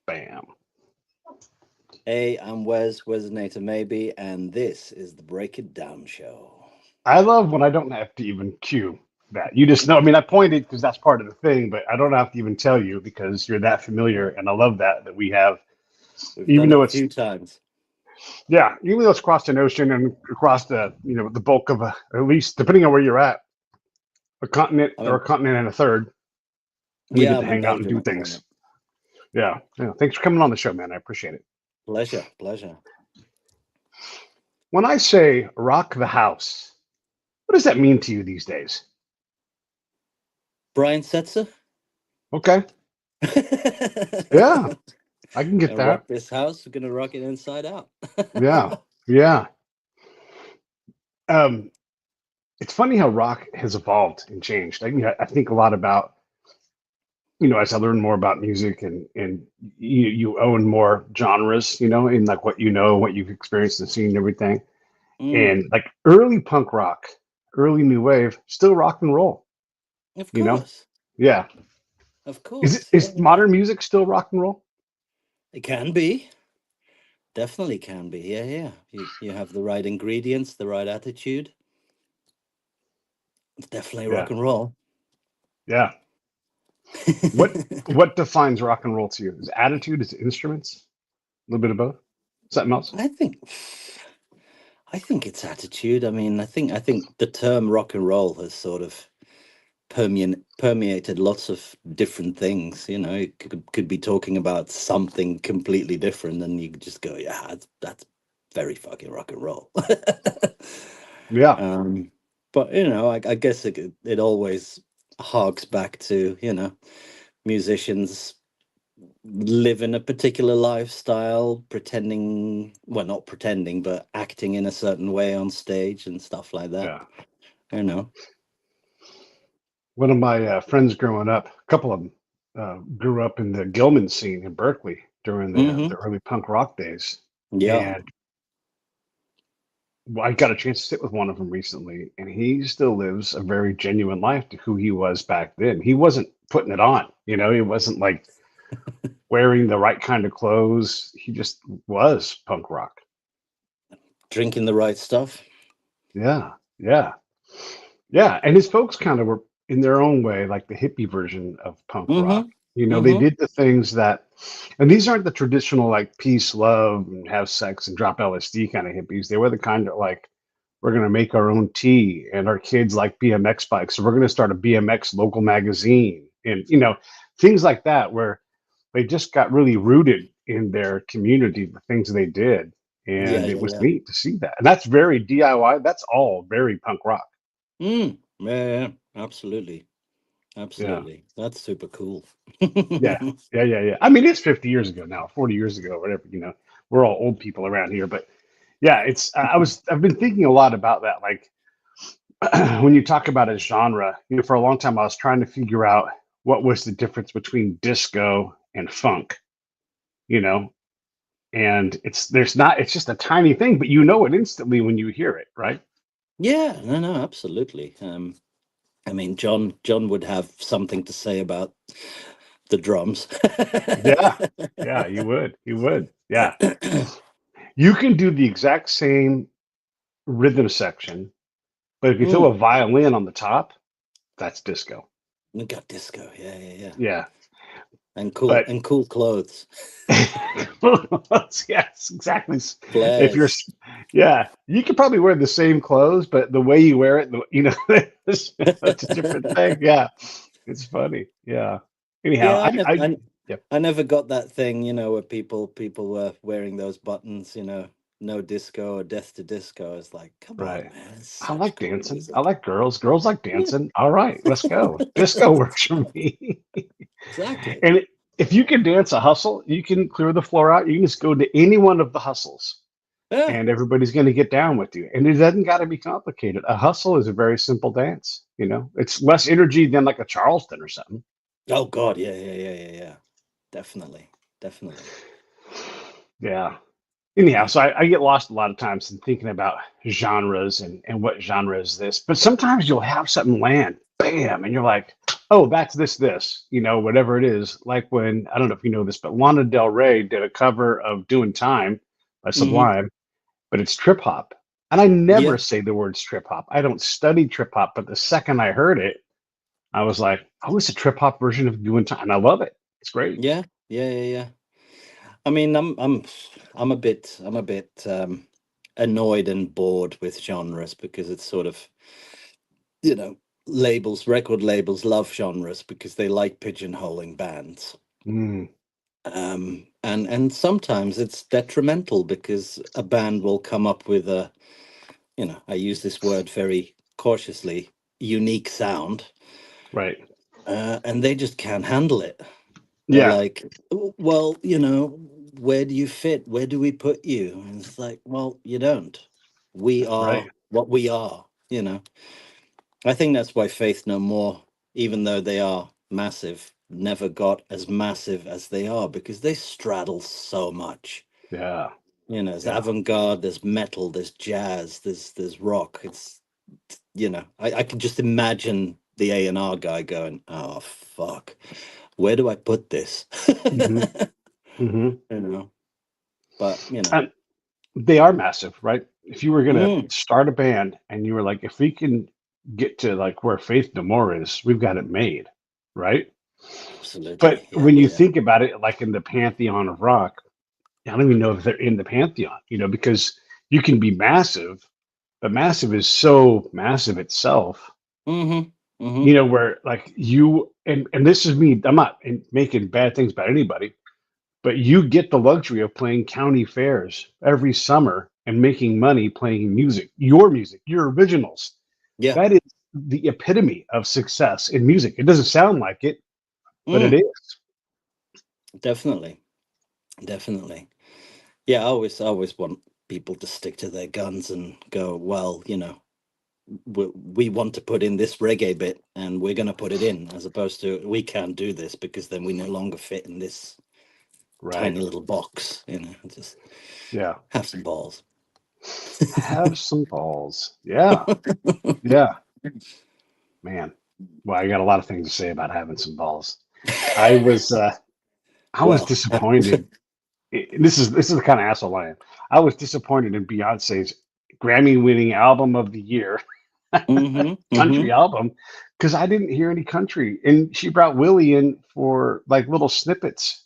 Bam. Hey, I'm Wes Maebe, and this is the Break It Down Show. I love when I don't have to even cue that. You just know. I mean, I pointed because that's part of the thing, but I don't have to even tell you because you're that familiar, and I love that we have. We've Even done it though a it's few times. yeah, even though it's across an ocean and across the bulk of at least depending on where you're at, a continent I'm or a in, continent and a third, we yeah, get to I'm in hang out and Belgium do at the moment. things. Yeah, yeah. Thanks for coming on the show, man. I appreciate it. Pleasure, pleasure. When I say rock the house, what does that mean to you these days? Brian Setzer? Okay, yeah, I can get Gonna that. rock this house. We're gonna rock it inside out. Yeah, yeah. Um, it's funny how rock has evolved and changed. I think a lot about as I learn more about music and you own more genres, in like what you've experienced and seen and everything. Mm, And like early punk rock, early new wave, still rock and roll, of you know? course, Yeah. of Is it course. Yeah, is yeah. modern music still rock and roll? It can be. Definitely can be. Yeah, yeah. You have the right ingredients, the right attitude. It's definitely Yeah. rock and roll. Yeah. What what defines rock and roll to you? Is it attitude? Is it instruments? A little bit of both? Something else? I think I think it's attitude. I think the term rock and roll has sort of permeated lots of different things. It could be talking about something completely different, and you could just go, yeah, that's very fucking rock and roll. Yeah. um, but I guess it always harks back to musicians living a particular lifestyle, pretending, well, not pretending, but acting in a certain way on stage and stuff like that. Yeah. You know. One of my friends growing up, a couple of them, grew up in the Gilman scene in Berkeley during the Hmm. early punk rock days. Yeah. And I got a chance to sit with one of them recently, and he still lives a very genuine life to who he was back then. He wasn't putting it on, he wasn't like wearing the right kind of clothes. He just was punk rock. Drinking the right stuff. Yeah, yeah, yeah. And his folks kind of were in their own way, like the hippie version of punk rock. Hmm. They Hmm. did the things that, and these aren't the traditional like peace, love, and have sex and drop LSD kind of hippies. They were the kind that like, we're going to make our own tea and our kids like BMX bikes. So we're going to start a BMX local magazine and, things like that, where they just got really rooted in their community, the things they did. Yeah, And it yeah, was yeah. neat to see that. And that's very DIY. That's all very punk rock. Mm. Yeah, yeah, absolutely. Yeah. Absolutely. That's super cool. Yeah. Yeah. Yeah. Yeah. I mean, it's 50 years ago now, 40 years ago, whatever, we're all old people around here, but yeah, I've been thinking a lot about that. Like, when you talk about a genre, for a long time I was trying to figure out what was the difference between disco and funk, you know, and it's just a tiny thing, but you know it instantly when you hear it, right? Yeah, no, no, absolutely. John would have something to say about the drums. Yeah, yeah, you would, yeah. You can do the exact same rhythm section, but if you throw Mm, a violin on the top, that's disco. we got disco. Yeah, yeah, yeah. Yeah, And cool but and cool clothes. yes, exactly. If you're, Flares. yeah, you could probably wear the same clothes, but the way you wear it, that's a different thing. Yeah, it's funny. Yeah. Anyhow, Yeah, yep, I never got that thing, where people were wearing those buttons, no disco or death to disco. It's like, come on, right. man, it's I such like cool dancing. I music. like girls. Girls like Yeah, dancing. All right, let's go. Disco works for me. exactly. And if you can dance a hustle, you can clear the floor out. You can just go to any one of the hustles Yeah. and everybody's going to get down with you. And it doesn't got to be complicated. A hustle is a very simple dance. It's less energy than like a Charleston or something. Oh God, yeah, yeah, yeah, yeah, yeah. Definitely, definitely. Yeah. Anyhow, Yeah. so I get lost a lot of times in thinking about genres and what genre is this. But sometimes you'll have something land, bam, and you're like, oh, that's this, whatever it is. Like when, I don't know if you know this, but Lana Del Rey did a cover of Doing Time by Hmm. Sublime, but it's trip hop. And I never Yeah, say the words trip hop. I don't study trip hop, but the second I heard it, I was like, oh, it's a trip hop version of Doing Time. And I love it. It's great. yeah, yeah, yeah, yeah. I mean, I'm a bit annoyed and bored with genres because it's sort of, you know, record labels love genres because they like pigeonholing bands. Mm, And sometimes it's detrimental because a band will come up with a, I use this word very cautiously, unique sound, right. and they just can't handle it. They're Yeah. like, well, where do you fit? Where do we put you? And it's like, well, you don't. We Right. are what we are, you know. I think that's why Faith No More, even though they are massive, never got as massive as they are because they straddle so much. Yeah. There's Yeah. avant-garde, there's metal, there's jazz, there's rock. It's I can just imagine the A&R guy going, "Oh fuck, where do I put this?" Hmm. Hmm. you know, but And they are massive, right? If you were going to mm, start a band and you were like, if we can get to like where Faith No More is, we've got it made, right? But absolutely, yeah, when you yeah, think about it, like in the pantheon of rock, I don't even know if they're in the pantheon, because you can be massive, but massive is so massive itself, mm-hmm, mm-hmm, where like you and this is me, I'm not making bad things about anybody, but you get the luxury of playing county fairs every summer and making money playing music, your originals. yeah, That is the epitome of success in music. It doesn't sound like it, but it mm, is. definitely, definitely, yeah. I always want people to stick to their guns and go, well, we want to put in this reggae bit and we're going to put it in, as opposed to we can't do this because then we no longer fit in this Right. tiny little box. Just Yeah. have some balls. Have some balls. Yeah. Yeah. Man. Well, I got a lot of things to say about having some balls. I was uh I was Well, disappointed. This is the kind of asshole I am. I was disappointed in Beyonce's Grammy-winning album of the year, mm-hmm, country mm-hmm, album, because I didn't hear any country, and she brought Willie in for like little snippets.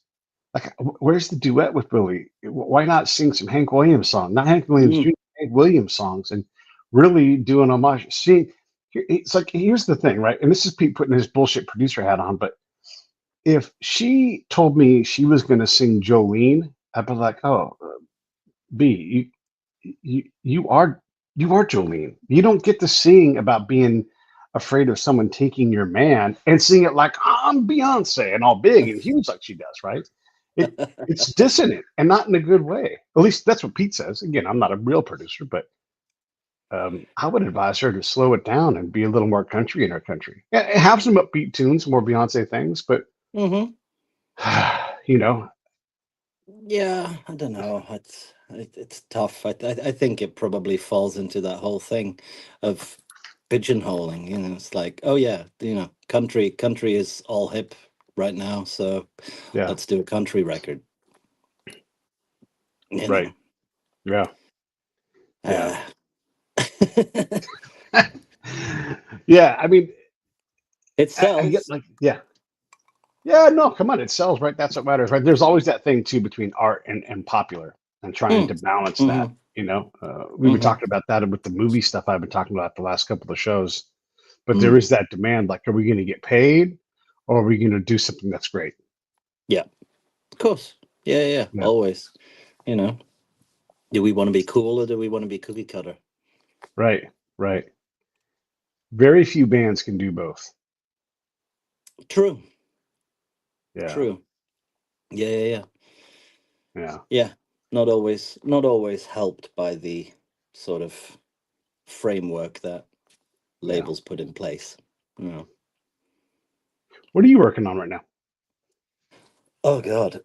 Like, where's the duet with Willie? Why not sing some Hank Williams song? Not Hank Williams mm, Jr., Hank Williams songs, and really do an homage. See, it's like here's the thing, right? And this is Pete putting his bullshit producer hat on, but if she told me she was going to sing Jolene, I'd be like, oh, B, you are Jolene. You don't get to sing about being afraid of someone taking your man and sing it like I'm Beyonce and all big and huge like she does, right? It's dissonant and not in a good way. At least that's what Pete says. Again, I'm not a real producer, but I would advise her to slow it down and be a little more country in her country. Have some upbeat tunes, more Beyonce things, but mm-hmm. you know, Yeah, I don't know. It's tough. I think it probably falls into that whole thing of pigeonholing. It's like, oh yeah, country is all hip right now, so yeah, let's do a country record. You right, know, yeah, yeah. uh, Yeah, I mean, it I get sells. like, yeah, yeah, no, come on, it sells, right? That's what matters, right? There's always that thing too between art and popular and trying Mm, to balance that. mm-hmm, We've been mm-hmm, talking about that with the movie stuff I've been talking about the last couple of shows, but there mm. is that demand. Like, are we going to get paid or are we going to do something that's great? Yeah, of course. Yeah, yeah, Yeah, always. You know, do we want to be cool or do we want to be cookie cutter? right, right. Very few bands can do both. True, Yeah, true. Yeah, yeah, yeah. yeah, Yeah, not always helped by the sort of framework that yeah. labels put in place. You know. What are you working on right now? Oh God.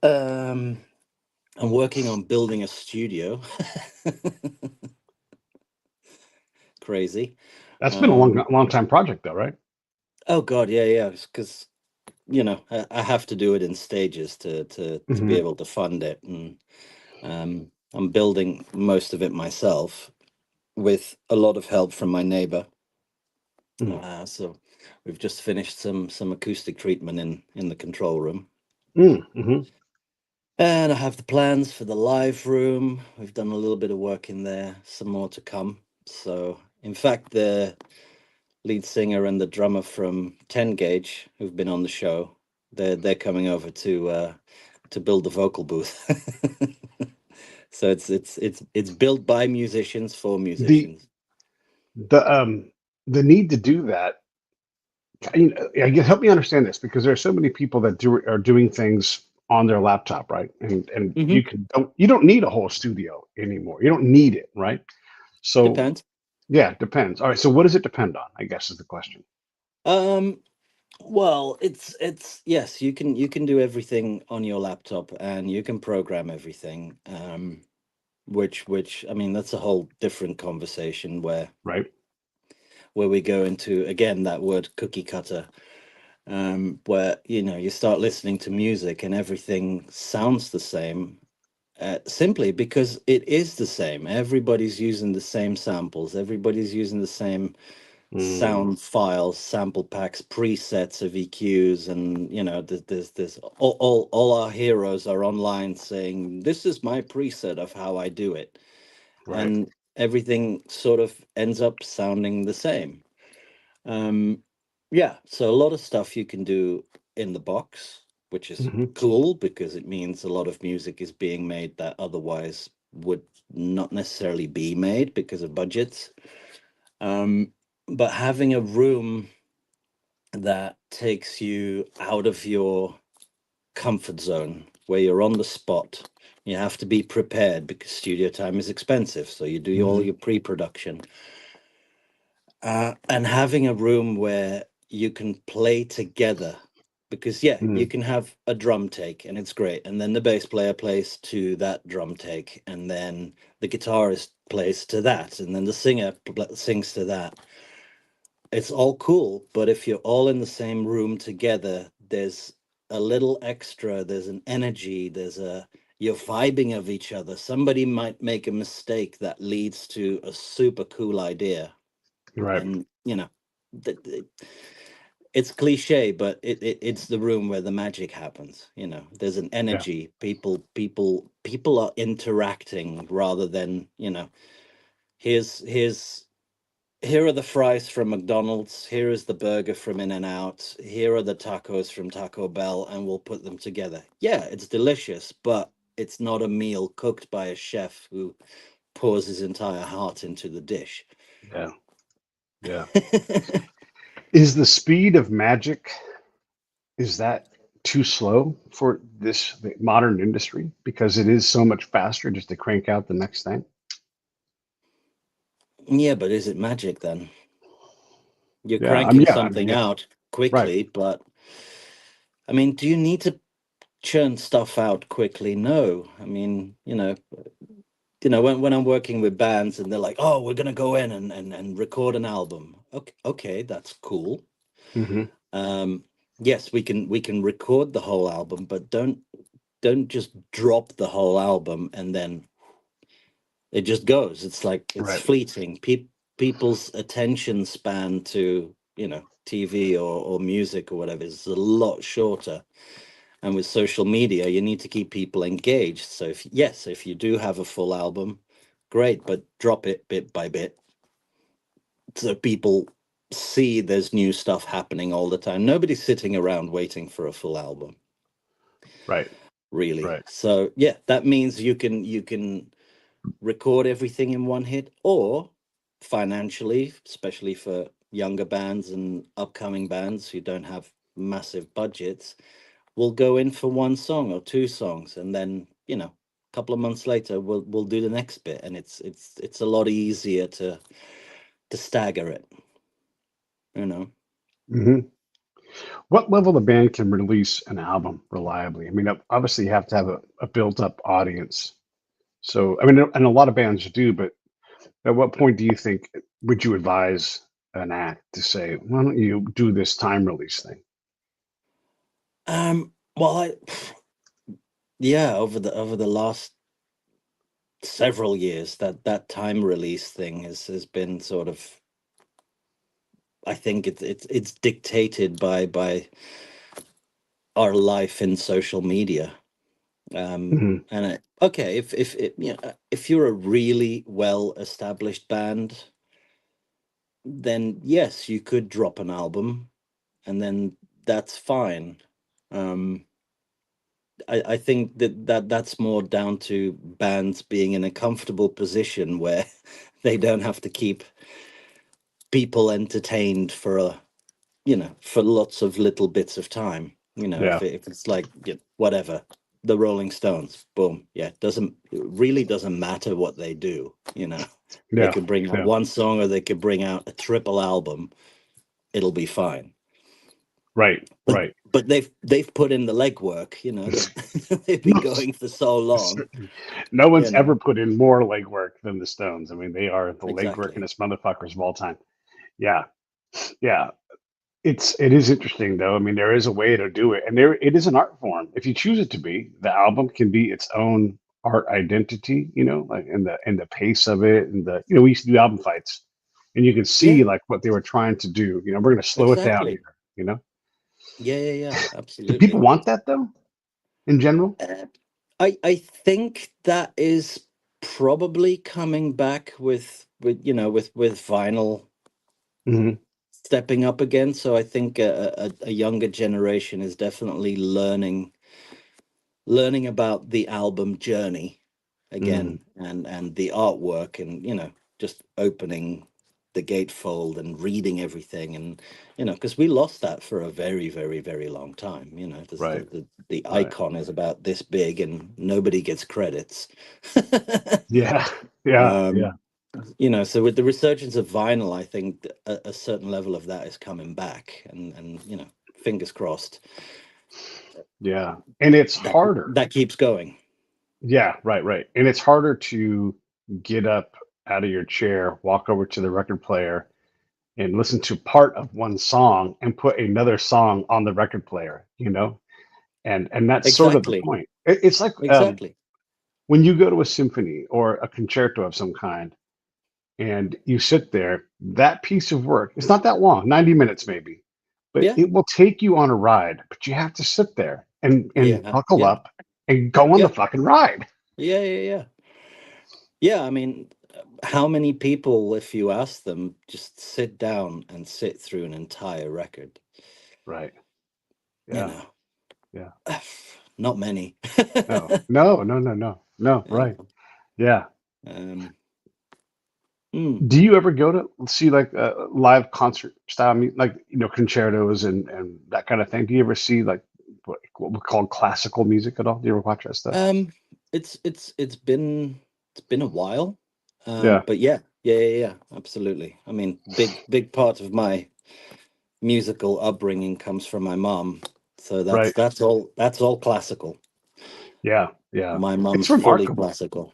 I'm working on building a studio. Crazy. That's been a long, Um, long time project, though, right? Oh God, yeah, yeah. Because I have to do it in stages to be Hmm. able to fund it, and I'm building most of it myself with a lot of help from my neighbor. So we've just finished some acoustic treatment in the control room. Mm-hmm. And I have the plans for the live room. We've done a little bit of work in there, some more to come. So, in fact, the lead singer and the drummer from 10 Gauge, who've been on the show, they're coming over to build the vocal booth. So it's built by musicians for The musicians. the need to do that. I guess help me understand this because there are so many people that are doing things on their laptop, right? And Hmm. you don't need a whole studio anymore. You don't need it, right? So Depends. yeah, it depends. All right. So what does it depend on? I guess is the question. Um, well, it's yes, you can do everything on your laptop and you can program everything. Which I mean that's a whole different conversation Right. where we go into again that word cookie cutter, where you start listening to music and everything sounds the same, simply because it is the same. Everybody's using the same samples, everybody's using the same Mm, sound files, sample packs, presets of EQs, and there's all our heroes are online saying this is my preset of how I do it, right. and everything sort of ends up sounding the same. Um, yeah, so a lot of stuff you can do in the box, which is Hmm. cool because it means a lot of music is being made that otherwise would not necessarily be made because of budgets. Um, but having a room that takes you out of your comfort zone, where you're on the spot, you have to be prepared because studio time is expensive. So you do all Hmm. your pre-production, and having a room where you can play together. Because yeah, you Mm, can have a drum take and it's great, and then the bass player plays to that drum take, and then the guitarist plays to that, and then the singer sings to that. It's all cool, but if you're all in the same room together, there's a little extra, there's an energy, you're vibing of each other. Somebody might make a mistake that leads to a super cool idea. right. And, th- th- it's cliche, but it's the room where the magic happens. There's an Yeah. energy. People are interacting rather than, here's here are the fries from McDonald's. Here is the burger from In and Out. Here are the tacos from Taco Bell, and we'll put them together. Yeah, it's delicious, but it's not a meal cooked by a chef who pours his entire heart into the dish. Yeah. Yeah. Is the speed of magic, is that too slow for this the modern industry because it is so much faster just to crank out the next thing? Yeah, but is it magic then? You're Yeah. I mean, cranking yeah. I mean, something yeah. out Right. quickly, but I mean, do you need to churn stuff out quickly? No. I mean, when I'm working with bands and they're like, oh, we're gonna go in and record an album. Okay, that's cool. Hmm. Um, yes, we can record the whole album, but don't just drop the whole album and then it just goes. It's like it's Right. fleeting. People's attention span to TV or music or whatever is a lot shorter. And with social media, you need to keep people engaged. So if you do have a full album, great, but drop it bit by bit so people see there's new stuff happening all the time. Nobody's sitting around waiting for a full album, Right. really. Right. So yeah, that means you can record everything in one hit, or financially, especially for younger bands and upcoming bands who don't have massive budgets, we'll go in for one song or two songs, and then a couple of months later we'll do the next bit, and it's a lot easier to stagger it, you know. Hmm. What level of band can release an album reliably? I mean, obviously you have to have a built-up audience. So, I mean, and a lot of bands do, but at what point do you think would you advise? an act to say, why don't you do this time release thing? Well, yeah, over the last several years, that time release thing has been sort of, I think it's dictated by our life in social media. Hmm. Okay, if you're a really well established band, then yes, you could drop an album, and then that's fine. Um, I think that's more down to bands being in a comfortable position where they don't have to keep people entertained for for lots of little bits of time. Yeah, If it's like, whatever, the Rolling Stones, boom, yeah, it really doesn't matter what they do. They yeah, could bring out yeah. one song or they could bring out a triple album. It'll be fine. Right, But right. they've put in the legwork. They've been No, going for so long. certainly. No You one's ever know put in more legwork than the Stones. I mean, they are the exactly. legworkingest motherfuckers of all time. Yeah, yeah. It is interesting though. I mean, there is a way to do it, and there it is an art form. If you choose it to be, the album can be its own art identity. Like in the pace of it, and we used to do album fights, and you could see Yeah, like what they were trying to do. We're going to slow it down exactly. here. You know, Yeah, do people absolutely. want that though? In general? Uh, I think that is probably coming back with vinyl Hmm. stepping up again. So I think a younger generation is definitely learning about the album journey Hmm. again, and the artwork, and just opening the gatefold and reading everything, and because we lost that for a very, very, very long time. This, Right. the Right. icon is about this big and nobody gets credits. Yeah. Yeah. Yeah. um so with the resurgence of vinyl, I think a certain level of that is coming back, and fingers crossed Yeah. And it's that harder. that keeps going. Yeah. Right. Right. And it's harder to get up out of your chair, walk over to the record player, and listen to part of one song and put another song on the record player. And that's sort of the Exactly. point. It's like Exactly. when you go to a symphony or a concerto of some kind, and you sit there, that piece of work, it's not that long, 90 minutes maybe, but Yeah. it will take you on a ride. But you have to sit there and Yeah. buckle Yeah. up and go on the Yeah. fucking ride. Yeah. Yeah. I mean, how many people, if you ask them, just sit down and sit through an entire record? Right. You Yeah. know, Yeah. not many. No. No. No. No. No. No. You Right. know, Yeah. um, mm, Do you ever go to see like live concert style, like concertos and that kind of thing? Do you ever see like what we call classical music at all? Do you ever watch that stuff? um, it's been a while, Yeah. but yeah, absolutely. I mean, big part of my musical upbringing comes from my mom, so that's Right. that's all that's all classical. Yeah. Yeah. My It's mom's fully remarkable classical.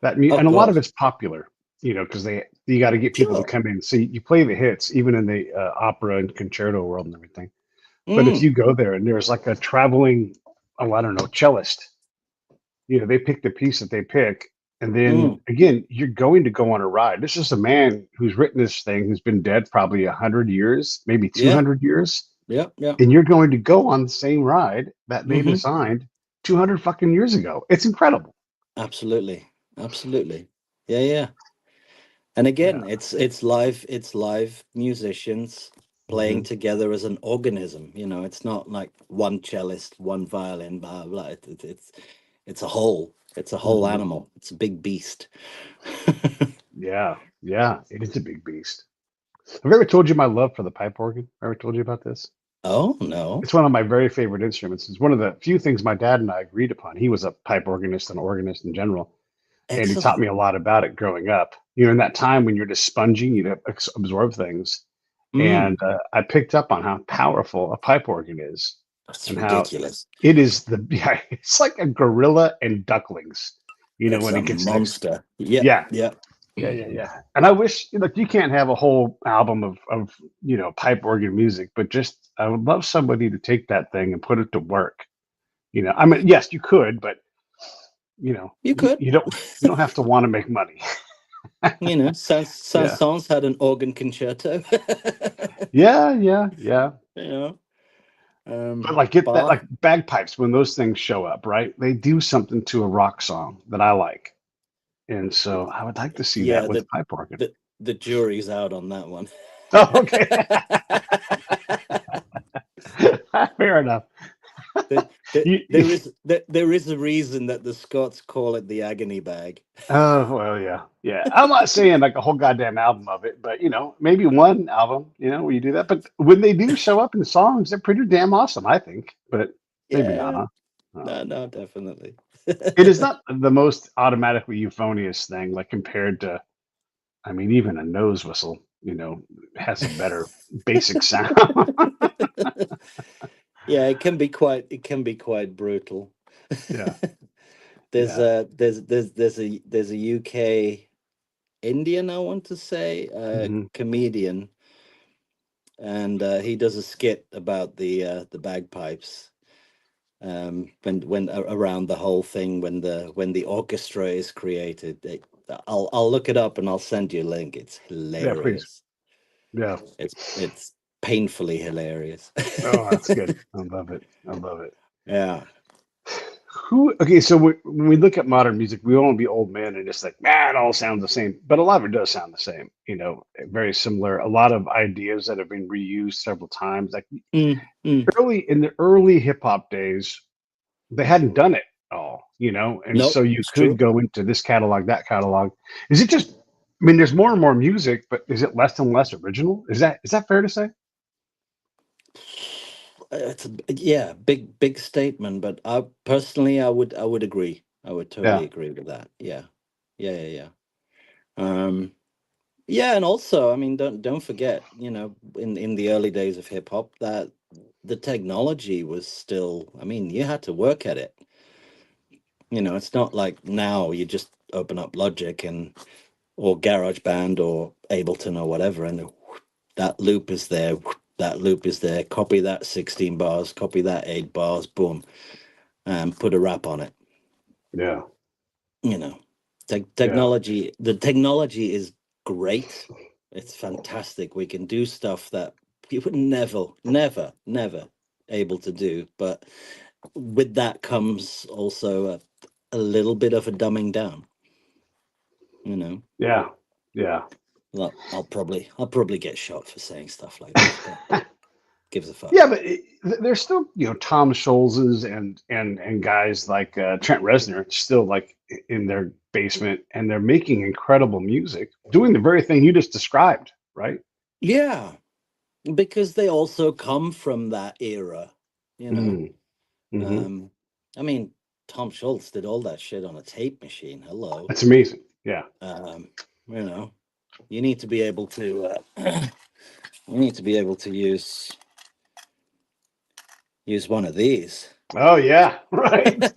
and Oh a lot of God, it's popular, because you got to get people to sure. come in. See, you play the hits even in the opera and concerto world and everything. But if Mm, you go there and there's like a traveling, oh, I don't know, cellist, they pick the piece that they pick. And then mm, again, you're going to go on a ride. This is a man who's written this thing, who's been dead probably 100 years, maybe yeah, 200 years. yeah. And you're going to go on the same ride that they Hmm. designed 200 fucking years ago. It's incredible. Absolutely. Yeah. And Yeah. again, it's live musicians playing Hmm. together as an organism. It's not like one cellist, one violin, blah blah. It's a whole. It's a whole Hmm. animal. It's a big beast. Yeah. Yeah. It is a big beast. Have I ever told you my love for the pipe organ? Ever told you about this? Oh no. It's one of my very favorite instruments. It's one of the few things my dad and I agreed upon. He was a pipe organist and organist in general, and he taught me Excellent. a lot about it growing up. In that time when you're just sponging, you absorb things. Mm, And I picked up on how powerful a pipe organ is, that's and how ridiculous. it is yeah, it's like a gorilla and ducklings. It's When a it gets next, monster. Yep, yeah, yep. Yeah, yeah, yeah. And I wish, like, you can't have a whole album of pipe organ music, but just I would love somebody to take that thing and put it to work. I mean, yes, you could, but You you, could. you don't you don't have to want to make money. Yeah, Saint-Saëns had an organ concerto. yeah, yeah, yeah. you know, But like, get that, Bach. like, bagpipes when those things show up, right? They do something to a rock song that I like, and so I would like to see that Yeah, with pipe organ. the jury's out on that one. Oh, okay, fair enough. There is there is a reason that the Scots call it the agony bag. Oh, well, yeah, yeah. I'm not saying like a whole goddamn album of it, but maybe one album, where you do that. But when they do show up in songs, they're pretty damn awesome, I think. But maybe not, Yeah, huh? no, no, definitely. It is not the most automatically euphonious thing, like compared to, I mean, even a nose whistle, has a better basic sound. Yeah, it can be quite brutal. Yeah, yeah. There's a UK Indian, I want to say, Hmm. comedian, and he does a skit about the bagpipes. Around the whole thing, when the orchestra is created, I'll look it up and I'll send you a link. It's Yeah, please. hilarious. Yeah. It's painfully hilarious. Oh, that's good. I love it. I love it. Yeah. Okay, so when we look at modern music, we want to be old men and just like, man, it all sounds the same. But a lot of it does sound the same, very similar. A lot of ideas that have been reused several times. Like Mm, mm. in the early hip hop days, they hadn't done it all, and No, so you it's could true. go into this catalog, that catalog. Is it just, I mean, there's more and more music, but is it less and less original? Is that fair to say? It's yeah, big statement, but I personally, I would agree. I would totally Yeah. agree with that. Yeah, yeah. Um, yeah, and also, I mean, don't forget, in the early days of hip hop, that the technology was still, I mean, you had to work at it. It's not like now you just open up Logic and or GarageBand or Ableton or whatever, and that loop is there, that loop is there. Copy that 16 bars, copy that 8 bars, boom, and put a rap on it. Yeah. You know, Yeah. the technology is great. It's fantastic. We can do stuff that you would never able to do. But with that comes also a little bit of a dumbing down. You know, Yeah. Yeah. well, I'll probably get shot for saying stuff like this, but gives a fuck. Yeah, but there's still, Tom Scholz's and guys like Trent Reznor still like in their basement, and they're making incredible music, doing the very thing you just described, right? Yeah, because they also come from that era. You know, Mm, hmm. um, I mean, Tom Schultz did all that shit on a tape machine. Hello, That's amazing. Yeah. um, you know, you need to be able to you need to be able to use one of these. Oh yeah, right.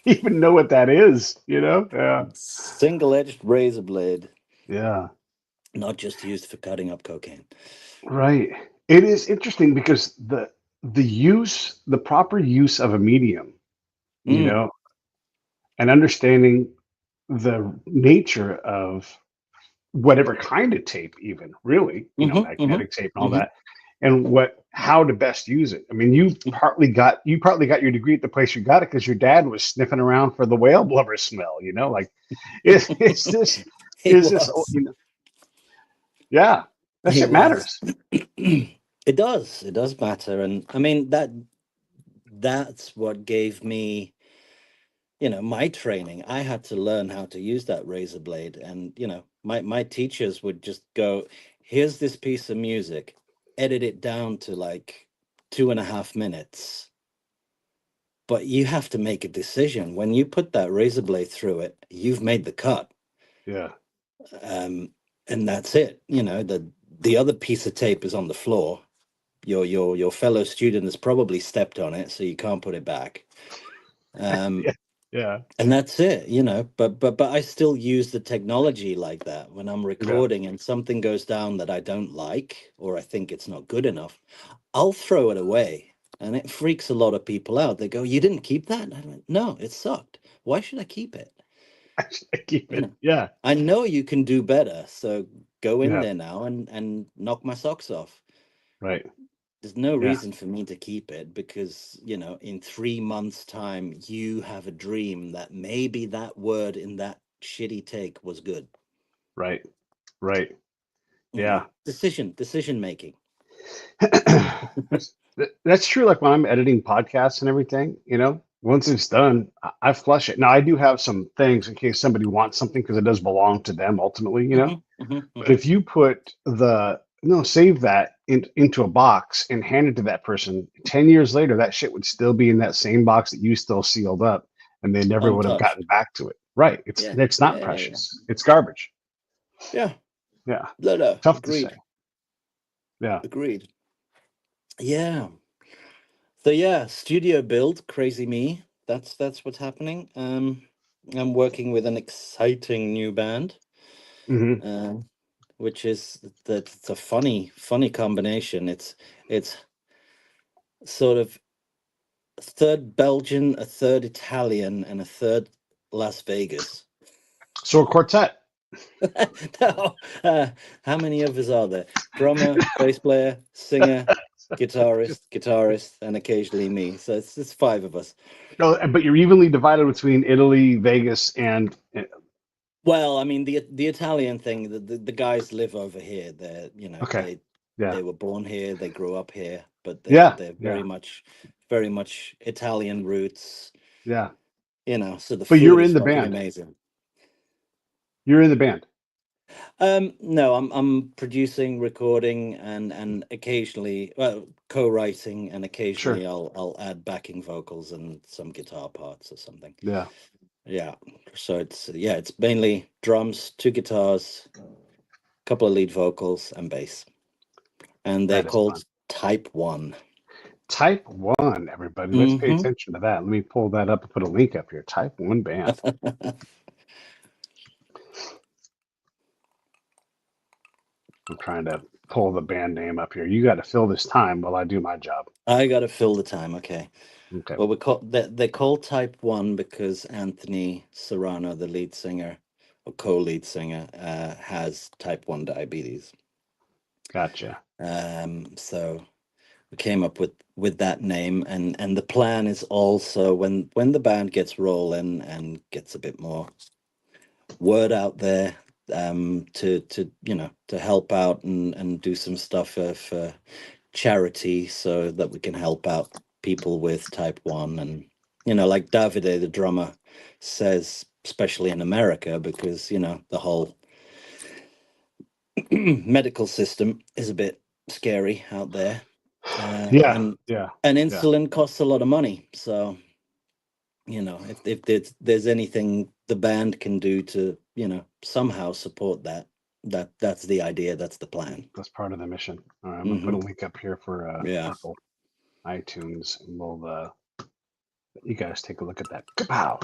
Even know what that is, Yeah. Single-edged razor blade, Yeah. not just used for cutting up cocaine. Right. It is interesting because the proper use of a medium, you Mm, know, and understanding the nature of whatever kind of tape, even really, mm-hmm, magnetic tape and all mm-hmm. that, and how to best use it. I mean, you partly got your degree at the place you got it because your dad was sniffing around for the whale blubber smell. Like, is this He is this was. yeah, that He shit was. matters. It does. It does matter. And I mean that's what gave me, my training. I had to learn how to use that razor blade. And, my teachers would just go, here's this piece of music, edit it down to like 2.5 minutes. But you have to make a decision. When you put that razor blade through it, you've made the cut. Yeah, Um, and that's it. The other piece of tape is on the floor. Your fellow student has probably stepped on it, so you can't put it back. Um, yeah, Yeah. and that's it, but I still use the technology like that when I'm Yeah. recording and something goes down that I don't like or I think it's not good enough. I'll throw it away, and it freaks a lot of people out. They go, "You didn't keep that?" And I went, "No, it sucked. Why should I keep it?" I keep you it. know Yeah. I know you can do better, so go in Yeah. there now and knock my socks off. Right. There's no Yeah. reason for me to keep it, because in 3 months time you have a dream that maybe that word in that shitty take was good. Right. Right. Yeah. Decision making. That's true. Like when I'm editing podcasts and everything, once it's done, I flush it. Now I do have some things in case somebody wants something because it does belong to them ultimately. Hmm, hmm, But hmm. if you put save that into a box and hand it to that person, 10 years later, that shit would still be in that same box that you still sealed up, and they never would have gotten Untouched. back to it. Right. It's Yeah, it's yeah, not yeah, yeah, precious. It's garbage. yeah. Yeah. No, no, Tough to say. agreed, Yeah. agreed. Yeah. So yeah, studio build, crazy me. That's what's happening. I'm working with an exciting new band, Hmm. um, which is that it's a funny combination. It's sort of a third Belgian, a third Italian, and a third Las Vegas. So a quartet. Now, how many of us are there? Drummer, bass player, singer, Just guitarist, and occasionally me. So it's five of us. no, but you're evenly divided between Italy, Vegas, and Well, I mean, the Italian thing, the guys live over here. They're, okay. Yeah. they were born here, they grew up here, but Yeah. they're Yeah. very much Italian roots. Yeah. So the But food you're is in the fucking band. amazing. You're in the band. No, I'm producing, recording, and occasionally, well, co-writing, and Sure. occasionally I'll add backing vocals and some guitar parts or something. Yeah. Yeah. So it's mainly drums, two guitars, couple of lead vocals, and bass. And they're That is fun. called Type 1. Type 1, everybody. Let's pay Mm-hmm. attention to that. Let me pull that up and put a link up here. Type 1 band. I'm trying to pull the band name up here. You got to fill this time while I do my job. I gotta fill the time, okay. Okay. Well, they're called Type 1 because Anthony Serrano, the lead singer or co-lead singer, has type 1 diabetes. Gotcha. So we came up with that name, and the plan is also, when the band gets rolling and gets a bit more word out there, to help out and do some stuff for charity, so that we can help out people with type 1. And like Davide, the drummer, says, especially in America, because the whole medical system is a bit scary out there. uh, Yeah. and Yeah. and Yeah. insulin costs a lot of money. So if there's anything the band can do to somehow support that, that's the idea, that's the plan. That's part of the mission. All right. I'm going to put a Hmm. link up here for Yeah. Apple iTunes, and we'll you guys take a look at that. Kapow.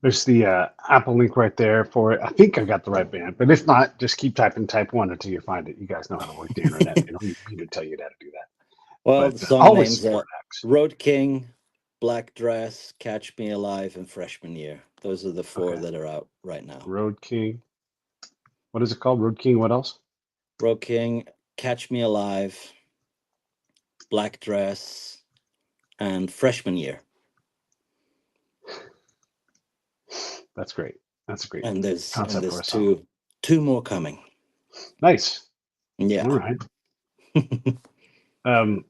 There's the Apple link right there for it. I think I got the right band, but if not, just keep typing type 1 until you find it. You guys know how to work the internet. They don't need me to tell you how to do that. Well, But the song always names support are acts. Road King, Black Dress, Catch Me Alive, and Freshman Year. Those are the four Okay. that are out right now. Road King. What is it called? Road King. What else? Road King, Catch Me Alive, Black Dress, and Freshman Year. That's great. That's a great And concept for there's a song. two more coming. Nice. All Yeah. right.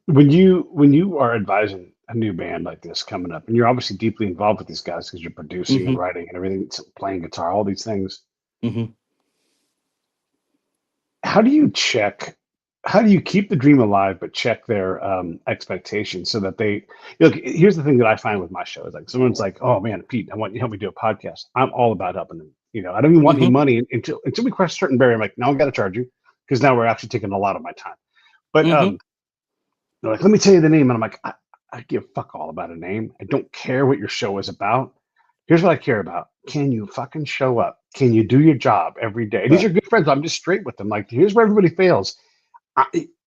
When you are advising a new band like this coming up, and you're obviously deeply involved with these guys because you're producing and Hmm, writing and everything, playing guitar, all these things. hmm. How do you check? How do you keep the dream alive, but check their expectations so that they look? Here's the thing that I find with my show is like someone's like, "Oh man, Pete, I want you to help me do a podcast." I'm all about helping them. I don't even want any Hmm. money until we cross a certain barrier. I'm like, "Now I got to charge you because now we're actually taking a lot of my time." But Hmm. they're like, "Let me tell you the name," and I'm like, I give fuck all about a name. I don't care what your show is about. Here's what I care about. Can you fucking show up? Can you do your job every day? And these Right. are good friends. I'm just straight with them. Like, here's where everybody fails.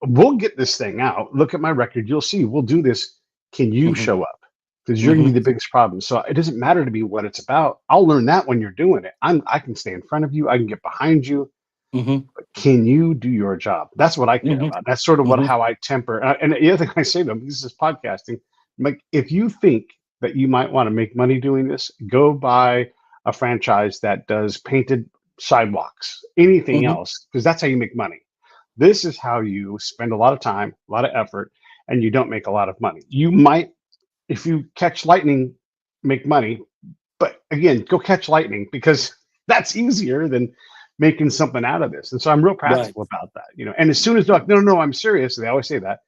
We'll get this thing out. Look at my record. You'll see. We'll do this. Can you Hmm. show up? Because you're going to Hmm. be the biggest problem. So it doesn't matter to me what it's about. I'll learn that when you're doing it. I can stay in front of you. I can get behind you. Hmm. Can you do your job? That's what I care Hmm. about. That's sort of what Hmm. how I temper. And the other thing I say to them, this is podcasting. I'm like, if you think that you might want to make money doing this, go buy a franchise that does painted sidewalks, anything Hmm. else, because that's how you make money. This is how you spend a lot of time, a lot of effort, and you don't make a lot of money. You might, if you catch lightning, make money, but again, go catch lightning because that's easier than making something out of this. And so I'm real Right. practical about that, you know. And as soon as they're like, no, no, no, I'm serious, they always say that,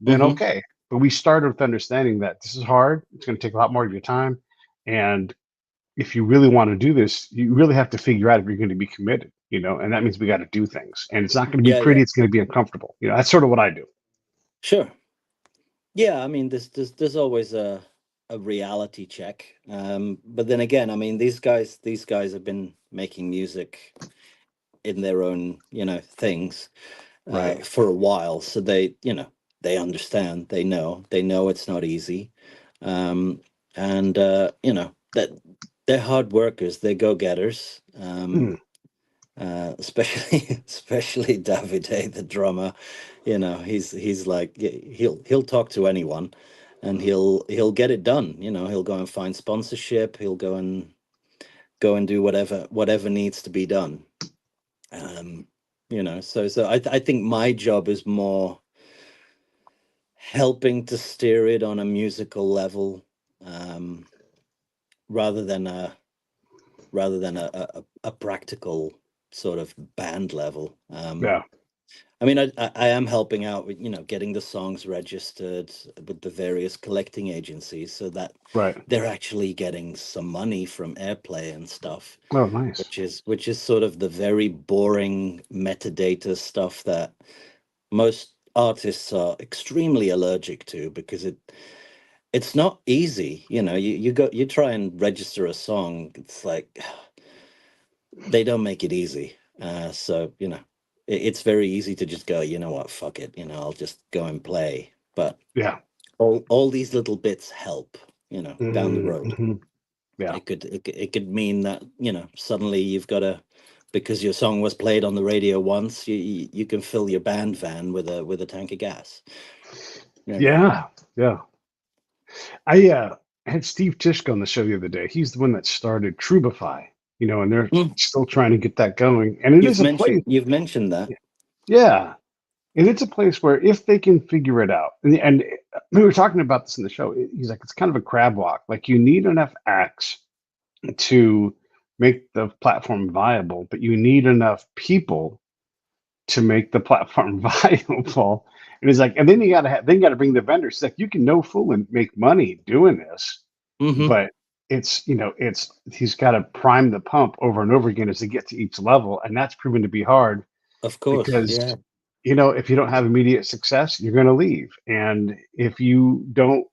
then Hmm. okay. But we started with understanding that this is hard. It's going to take a lot more of your time. And if you really want to do this, you really have to figure out if you're going to be committed, you know, and that means we got to do things. And it's not going to be Yeah. pretty, Yeah. it's going to be uncomfortable. You know, that's sort of what I do. Sure. Yeah. I mean, there's always a reality check. But then again, I mean, these guys have been making music in their own, things Right. for a while, so they understand, they know it's not easy, um, and that they're hard workers, they're go-getters, Hmm. especially Davide, the drummer. He's like, he'll talk to anyone, and he'll get it done. He'll go and find sponsorship, he'll go and do whatever needs to be done. um so I think my job is more helping to steer it on a musical level, um rather than a practical sort of band level. Yeah. I mean, I am helping out with, getting the songs registered with the various collecting agencies, so that Right. they're actually getting some money from airplay and stuff, Oh, nice. which is sort of the very boring metadata stuff that most artists are extremely allergic to, because it's not easy. You try and register a song, it's like they don't make it easy. So it's very easy to just go, you know what, fuck it, I'll just go and play. But Yeah. all these little bits help, down the road. Mm-hmm. Yeah. It could mean that, suddenly you've got a, because your song was played on the radio once, you can fill your band van with a tank of gas. you know Yeah. Yeah. I had Steve Tishko on the show the other day. He's the one that started Trubify, you know, and they're Mm, still trying to get that going. And it you've is a mentioned place, you've mentioned that. yeah, and it's a place where if they can figure it out, and we were talking about this in the show. He's like, it's kind of a crab walk. Like you need enough acts to make the platform viable, but you need enough people to make the platform viable. And he's like, and then you gotta bring the vendors. It's like you can no fool and make money doing this, Hmm. but it's it's he's got to prime the pump over and over again as they get to each level, and that's proven to be hard Of course, because yeah. if you don't have immediate success, you're going to leave, and if you don't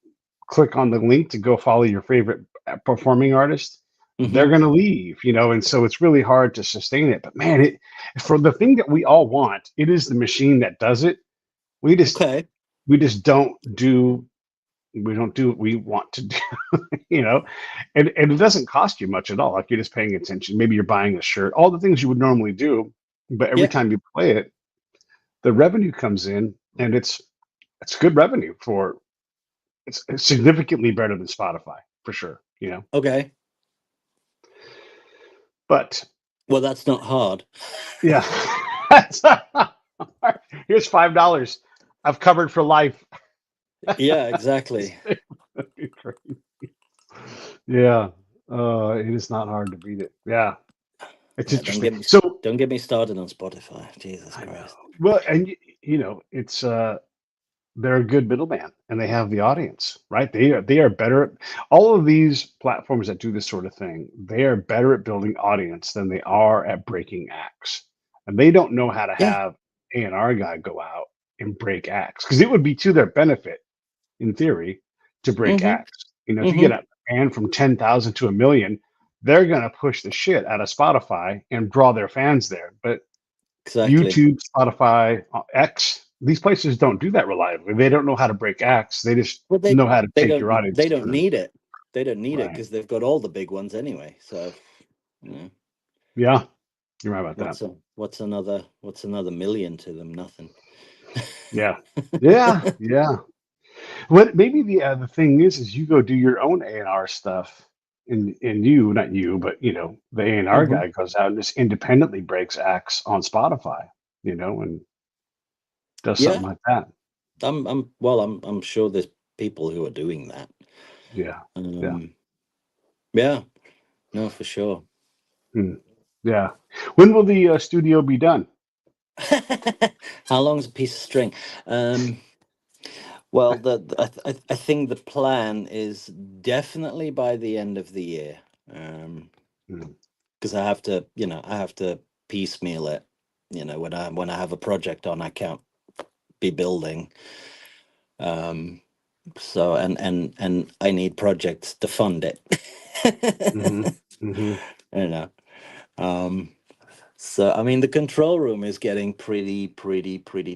click on the link to go follow your favorite performing artist, they're Hmm. going to leave, and so it's really hard to sustain it. But man, it for the thing that we all want, it is the machine that does it. We just Okay. we just don't do what we want to do, you know, and it doesn't cost you much at all. Like you're just paying attention. Maybe you're buying a shirt, all the things you would normally do, but every Yeah. time you play it, the revenue comes in, and it's good revenue for it's significantly better than Spotify for sure. Okay. But Well, that's not hard. yeah, here's $5. I've covered for life. Yeah, exactly. Yeah, it is not hard to beat it. Yeah, it's Yeah, don't interesting. get me So don't get me started on Spotify. Jesus I know. Christ. Well, and it's they're a good middleman, and they have the audience, right? They are better. All of these platforms that do this sort of thing, they are better at building audience than they are at breaking acts, and they don't know how to Yeah. have A&R guy go out and break acts because it would be to their benefit in theory to break Mm-hmm. acts. You know, if you get Mm-hmm. a band from 10,000 to a million, they're going to push the shit out of Spotify and draw their fans there. But Exactly. YouTube, Spotify, X, these places don't do that reliably. They don't know how to break acts. They just Well, know how to take your they audience don't to them. need it. They don't need it Right. because they've got all the big ones anyway. So, you know, Yeah, you're right about that. what's another million to them? Nothing. Yeah. Yeah. Yeah. What maybe the thing is you go do your own A&R stuff, and you, not you, but you know the A&R Hmm. guy goes out and just independently breaks acts on Spotify, you know, and does something Yeah, like that. I'm sure there's people who are doing that. Yeah, yeah, Um, yeah, no, for sure. hmm, yeah. When will the studio be done? How long's a piece of string? Um, well, I think the plan is definitely by the end of the year. Hmm. Because I have to piecemeal it. You know, when I have a project on, I can't be building. Um, so and I need projects to fund it. Hmm. Hmm. You know. Um, so I mean, the control room is getting pretty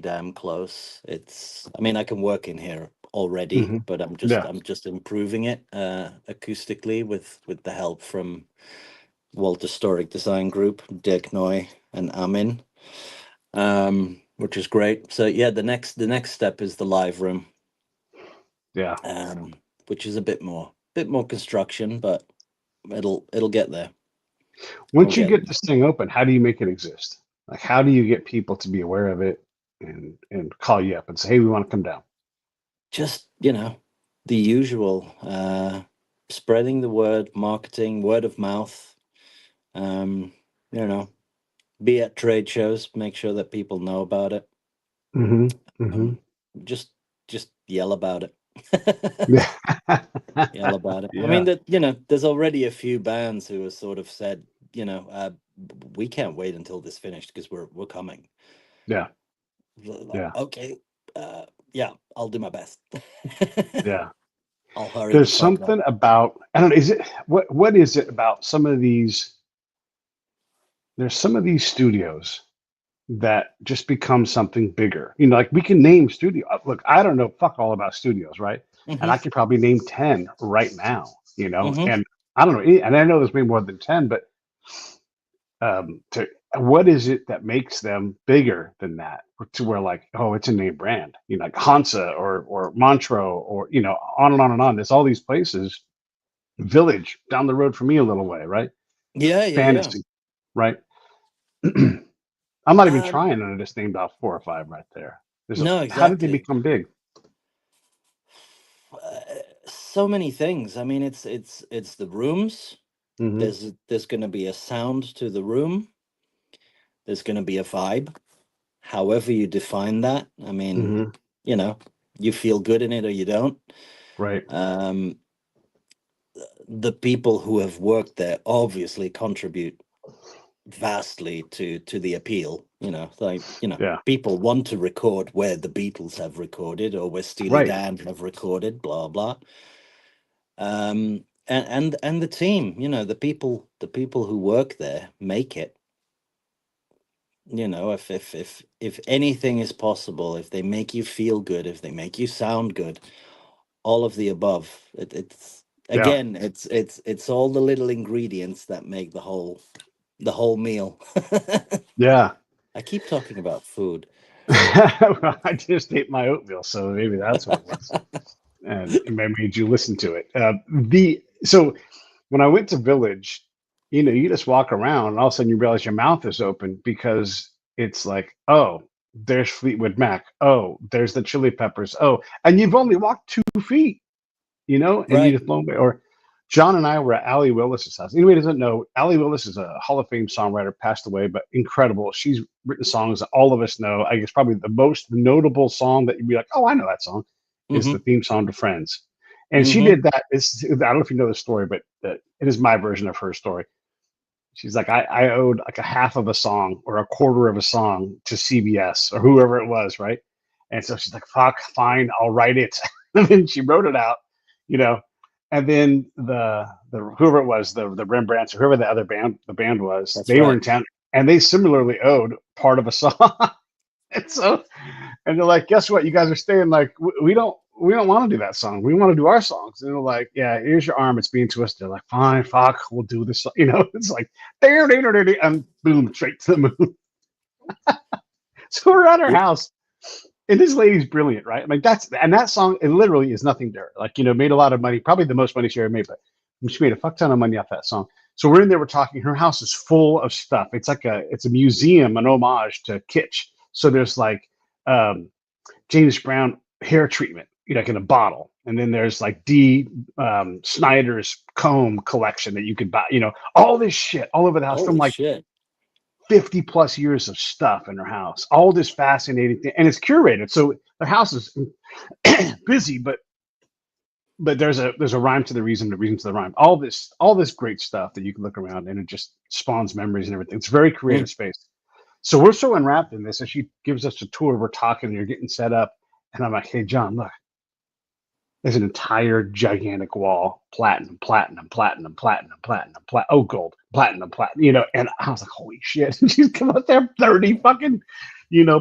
damn close. I mean, I can work in here already, Hmm. but Yeah. I'm just improving it acoustically with the help from Walter Storic Design Group, Dirk Noy, and Amin, which is great. So yeah, the next step is the live room, Yeah. um, which is a bit more construction, but it'll get there. It'll Once you get get there. this thing open, how do you make it exist? Like, how do you get people to be aware of it and call you up and say, "Hey, we want to come down"? Just the usual, spreading the word, marketing, word of mouth. Um, you know, be at trade shows, make sure that people know about it. Hmm. Hmm. Um, just yell about it. Yeah. Yell about it. I mean Yeah. that there's already a few bands who have sort of said, we can't wait until this finished because we're coming. Yeah. Like, Yeah. okay, yeah, I'll do my best. Yeah. I'll hurry the There's fuck up. something about, I don't know, is it what is it about some of these, there's some of these studios that just become something bigger. You know, like we can name studio. Look, I don't know fuck all about studios, right? And Hmm. I could probably name 10 right now, you know, Hmm. and I don't know, and I know there's maybe more than 10, but to what is it that makes them bigger than that to where like, oh, it's a name brand, you know, like Hansa or Montreux or, you know, on and on and on. There's all these places, Village down the road from me a little way, right? Yeah, yeah, yeah. Fantasy, right? I'm not even Um, trying, and I just named off 4 or 5 right there. no, How did they exactly. become big? Uh, so many things. I mean, it's the rooms. Hmm. There's going to be a sound to the room. There's going to be a vibe. However you define that. I mean, Hmm. you know, you feel good in it or you don't. Right. Um, the people who have worked there obviously contribute vastly to the appeal. Like Yeah. people want to record where the Beatles have recorded or where Steely Right. Dan have recorded, blah blah. And the team, the people who work there make it. If anything is possible, if they make you feel good, if they make you sound good, all of the above. It's Yeah. again, it's all the little ingredients that make the whole meal. Yeah. I keep talking about food. Well, I just ate my oatmeal, so maybe that's what it was, and it made you listen to it. The so when I went to Village, you know, you just walk around, and all of a sudden you realize your mouth is open because it's like, oh, there's Fleetwood Mac. Oh, there's the Chili Peppers. Oh, and you've only walked 2 feet, you know, and you Right. just blown away. Or John and I were at Allie Willis's house. Anybody who doesn't know, Allie Willis is a Hall of Fame songwriter, passed away, but incredible. She's written songs that all of us know. I guess probably the most notable song that you'd be like, oh, I know that song, is the Mm-hmm. theme song to Friends. And she Mm-hmm. did that. I don't know if you know the story, but it is my version of her story. She's like, I owed like a half of a song or a quarter of a song to CBS or whoever it was, right? And so she's like, fuck, fine, I'll write it. And then she wrote it out, you know. And then the whoever it was, the Rembrandts or whoever the band was, That's they were right. in town, and they similarly owed part of a song. And so, and they're like, guess what? You guys are staying. Like, we don't want to do that song. We want to do our songs. And they're like, yeah, here's your arm. It's being twisted. They're like, fine, fuck, we'll do this. You know, it's like, and boom, straight to the moon. So we're at our Yeah. house, and this lady's brilliant, right? Like that song, it literally is nothing to her. Like, made a lot of money, probably the most money she ever made, but she made a fuck ton of money off that song. So we're in there, we're talking. Her house is full of stuff. It's a museum, an homage to kitsch. So there's like James Brown hair treatment, like in a bottle, and then there's like Snyder's comb collection that you could buy. All this shit all over the house from Holy like shit. 50 plus years of stuff in her house, all this fascinating thing, and it's curated. So the house is busy, but there's a rhyme to the reason to the rhyme. All this great stuff that you can look around, and it just spawns memories and everything. It's a very creative Mm. space. So we're so enwrapped in this, and she gives us a tour. We're talking, and you're getting set up, and I'm like, "Hey, John, look, there's an entire gigantic wall, platinum, platinum, platinum, platinum, platinum, oh, gold, platinum, platinum, And I was like, holy shit! And she's come up there 30 fucking,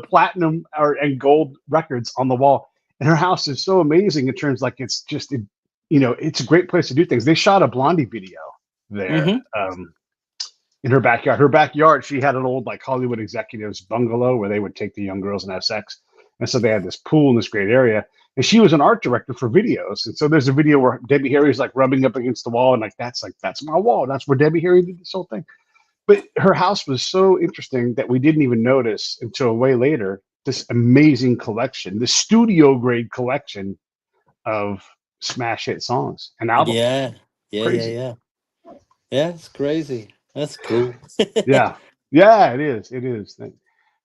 platinum and gold records on the wall, and her house is so amazing in terms like it's just, it's a great place to do things. They shot a Blondie video there. Mm-hmm. In her backyard. Her backyard, she had an old like Hollywood executives bungalow where they would take the young girls and have sex. And so they had this pool in this great area. And she was an art director for videos. And so there's a video where Debbie Harry's like rubbing up against the wall and that's my wall. That's where Debbie Harry did this whole thing. But her house was so interesting that we didn't even notice until way later this amazing collection, the studio grade collection of smash hit songs and albums. Yeah. Yeah. Yeah. Crazy. Yeah. Yeah. It's crazy. That's cool. Yeah. Yeah, it is. It is.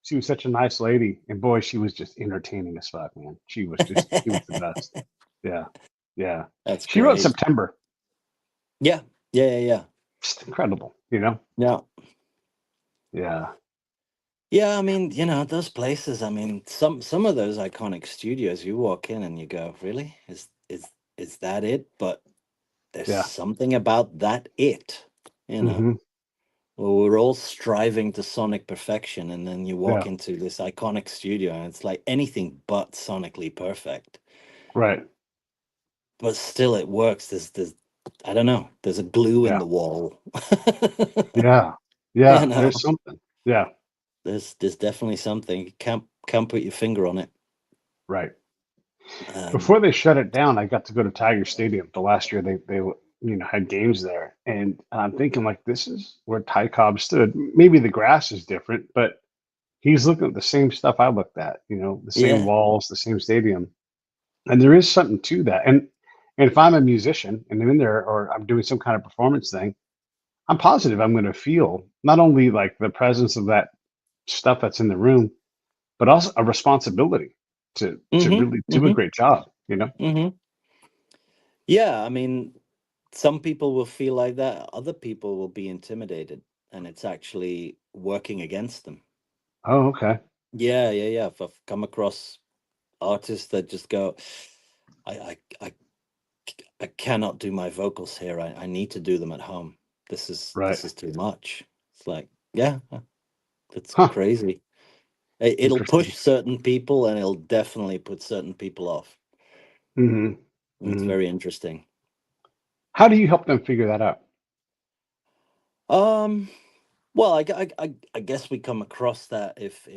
She was such a nice lady. And boy, she was just entertaining as fuck, man. She was the best. Yeah. Yeah. That's She wrote great. September. Yeah. Yeah. Yeah. Yeah. Just incredible. Yeah. Yeah. Yeah. I mean, those places. I mean, some of those iconic studios, you walk in and you go, really? Is that it? But there's Yeah. something about that it, you know. Hmm. Well, we're all striving to sonic perfection, and then you walk Yeah. into this iconic studio, and it's like anything but sonically perfect. Right. But still, it works. There's, I don't know. There's a glue in Yeah. the wall. Yeah. you Yeah. know, There's something. Yeah. there's definitely something. You can't put your finger on it. Right. Um, Before they shut it down, I got to go to Tiger Stadium the last year they had games there, and I'm thinking like this is where Ty Cobb stood. Maybe the grass is different, but he's looking at the same stuff I looked at. The same yeah. walls, the same stadium, and there is something to that. And if I'm a musician and I'm in there or I'm doing some kind of performance thing, I'm positive I'm going to feel not only like the presence of that stuff that's in the room, but also a responsibility to Mm-hmm. really do a Mm-hmm. great job. Mm-hmm. Yeah. I mean, some people will feel like that. Other people will be intimidated, and it's actually working against them. Oh, okay. Yeah, yeah, yeah. I've come across artists that just go, I, I, I, I cannot do my vocals here. I need to do them at home. Right. This is too much. It's like, yeah, that's Huh. crazy. It'll Interesting. push certain people, and it'll definitely put certain people off. Hmm. It's Hmm. very interesting. How do you help them figure that out? Um, well, I guess we come across that if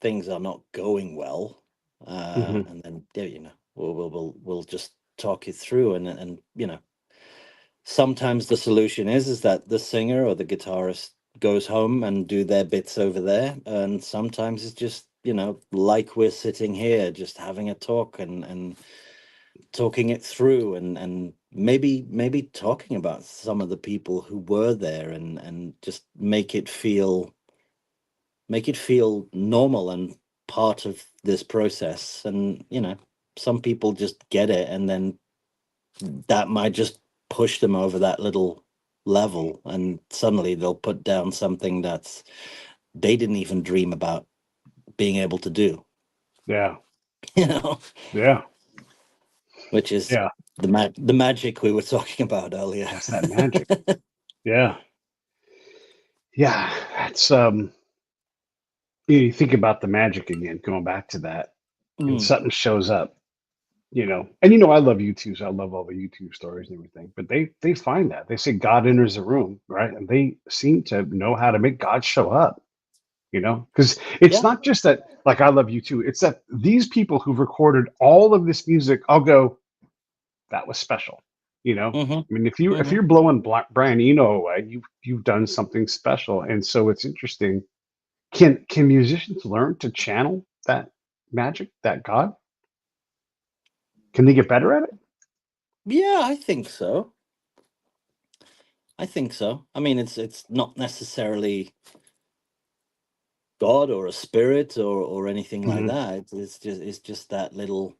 things are not going well, Hmm. and then yeah, we'll just talk it through, and sometimes the solution is that the singer or the guitarist goes home and do their bits over there, and sometimes it's just like we're sitting here just having a talk and talking it through, and maybe talking about some of the people who were there, and just make it feel normal and part of this process. And some people just get it, and then that might just push them over that little level, and suddenly they'll put down something that's they didn't even dream about being able to do. Yeah. you know Yeah. which is Yeah, the magic we were talking about earlier. that's that magic. Yeah, yeah. That's you think about the magic again, going back to that, and Mm, something shows up, and I love YouTube, so I love all the YouTube stories and everything. But they find that they say God enters the room, right, and they seem to know how to make God show up. Because it's yeah. not just that, like, I love you too. It's that these people who've recorded all of this music, I'll go, that was special. Hmm. I mean, if Hmm. you're blowing Brian Eno away, you've done something special. And so it's interesting. Can musicians learn to channel that magic, that God? Can they get better at it? Yeah, I think so. I think so. I mean, it's not necessarily God or a spirit or anything like Hmm. that. It's just that little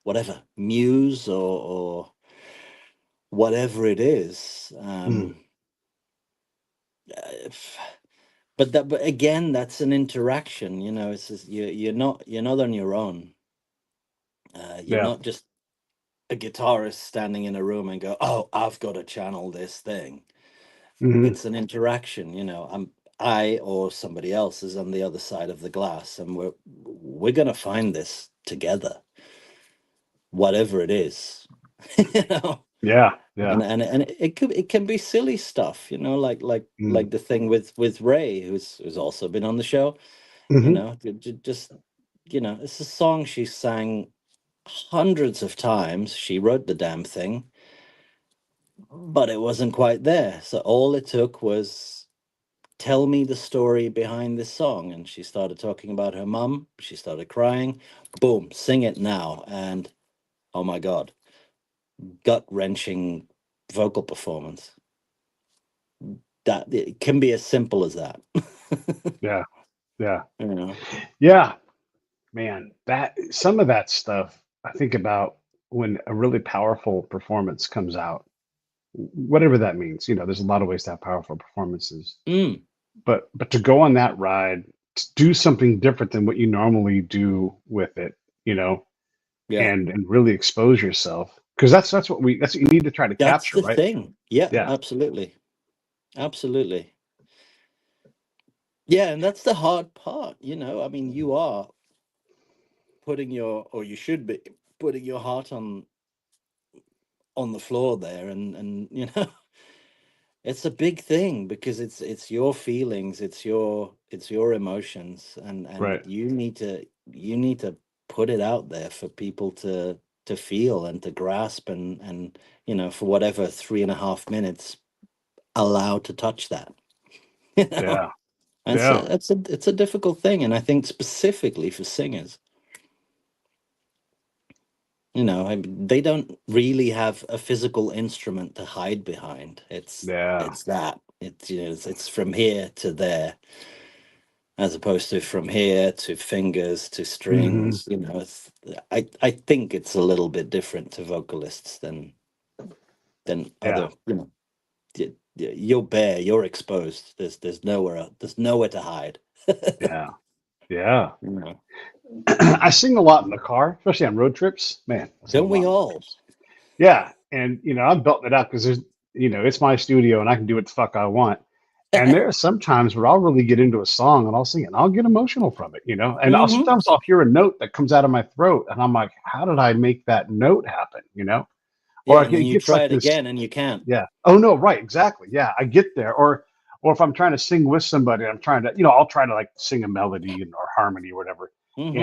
whatever muse or whatever it is. Hmm. If- but again, that's an interaction. It's just, you're not on your own. You're Yeah. not just a guitarist standing in a room and go, "Oh, I've got to channel this thing." Hmm. It's an interaction. I or somebody else is on the other side of the glass, and we're gonna find this together, whatever it is. you know Yeah. Yeah. and it can be silly stuff, like the thing with Ray, who's also been on the show. Hmm. Just it's a song she sang hundreds of times. She wrote the damn thing, but it wasn't quite there, so all it took was, tell me the story behind this song. And she started talking about her mum. She started crying. Boom, sing it now. And oh my God, gut wrenching vocal performance. That it can be as simple as that. Yeah. Yeah. you know. Yeah. Man, that some of that stuff I think about when a really powerful performance comes out, whatever that means. There's a lot of ways to have powerful performances, Mm, but to go on that ride, to do something different than what you normally do with it, you know, yeah, and really expose yourself, because that's what you need to try to that's capture, the right? thing. Yeah, Yeah. absolutely. Absolutely. Yeah, and that's the hard part. I mean, you are putting or you should be putting your heart on the floor there, and it's a big thing because it's your feelings, it's your emotions, and Right. you need to put it out there for people to feel and to grasp, and for whatever 3.5 minutes allowed to touch that. you know Yeah. it's Yeah. a difficult thing, and I think specifically for singers, they don't really have a physical instrument to hide behind. it's Yeah. it's that it's from here to there, as opposed to from here to fingers to Hmm. strings. I think it's a little bit different to vocalists than Yeah. other. You're bare, you're exposed. There's nowhere to hide. Yeah. Yeah. you know I sing a lot in the car, especially on road trips. Man, I sing a don't we lot in road all? trips. Yeah, and I'm belting it out because it's my studio and I can do what the fuck I want. And there are some times where I'll really get into a song and I'll sing it and I'll get emotional from it. And Hmm. sometimes I'll hear a note that comes out of my throat and I'm like, how did I make that note happen? Yeah, Or and then it you gets try like it this. again and you can't. Yeah. Oh no, right, exactly. Yeah, I get there. Or if I'm trying to sing with somebody, I'm trying to, I'll try to like sing a melody or harmony or whatever. Hmm.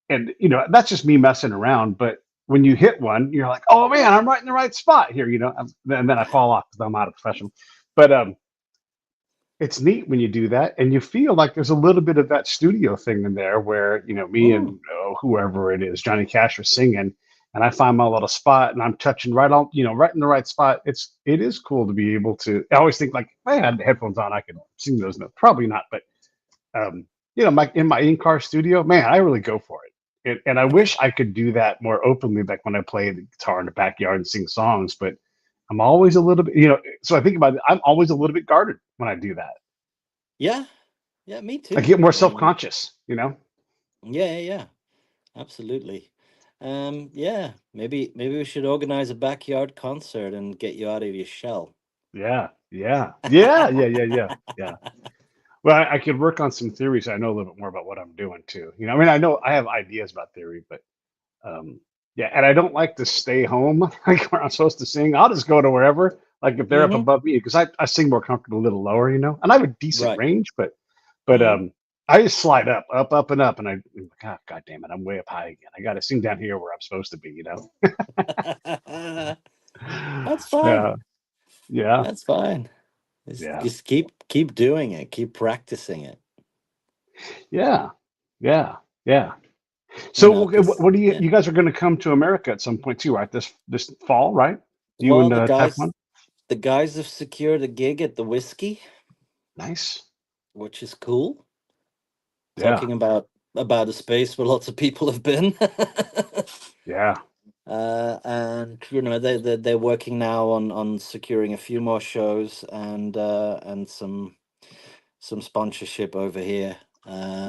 And that's just me messing around. But when you hit one, you're like, oh man, I'm right in the right spot here. And then I fall off because I'm out of professional. But it's neat when you do that, and you feel like there's a little bit of that studio thing in there where me Mm. and whoever it is, Johnny Cash, are singing, and I find my little spot, and I'm touching right on, right in the right spot. It is cool to be able to. I always think like, if I had headphones on, I could sing those notes. Probably not, but um, my in-car studio, man, I really go for it. And I wish I could do that more openly, like when I play the guitar in the backyard and sing songs. But I'm always a little bit. So I think about it. I'm always a little bit guarded when I do that. Yeah, yeah, me I too. get more self-conscious. Yeah, yeah, yeah, absolutely. Yeah, maybe we should organize a backyard concert and get you out of your shell. Yeah, yeah, yeah, yeah, yeah, yeah, yeah. Well, I could work on some theories. So I know a little bit more about what I'm doing too. You know, I mean, I know I have ideas about theory, but um, yeah, and I don't like to stay home like where I'm supposed to sing. I'll just go to wherever, like if they're up Hmm. above me, because I sing more comfortable a little lower, you know, and I have a decent Right. range, but Hmm. I just slide up, up, up, and up, and God damn it, I'm way up high again. I got to sing down here where I'm supposed to be, you know. That's fine. Yeah, yeah, That's fine. yeah, Just keep doing it. Keep practicing it. yeah, yeah, yeah. You So, know, okay, because what do you yeah. you guys are going to come to America at some point too, right? This fall, right? You Well, and Typhon. the guys have secured a gig at the Whiskey, Nice. which is cool. Yeah, Talking about a space where lots of people have been. yeah, And you know they're working now on securing a few more shows and some sponsorship over here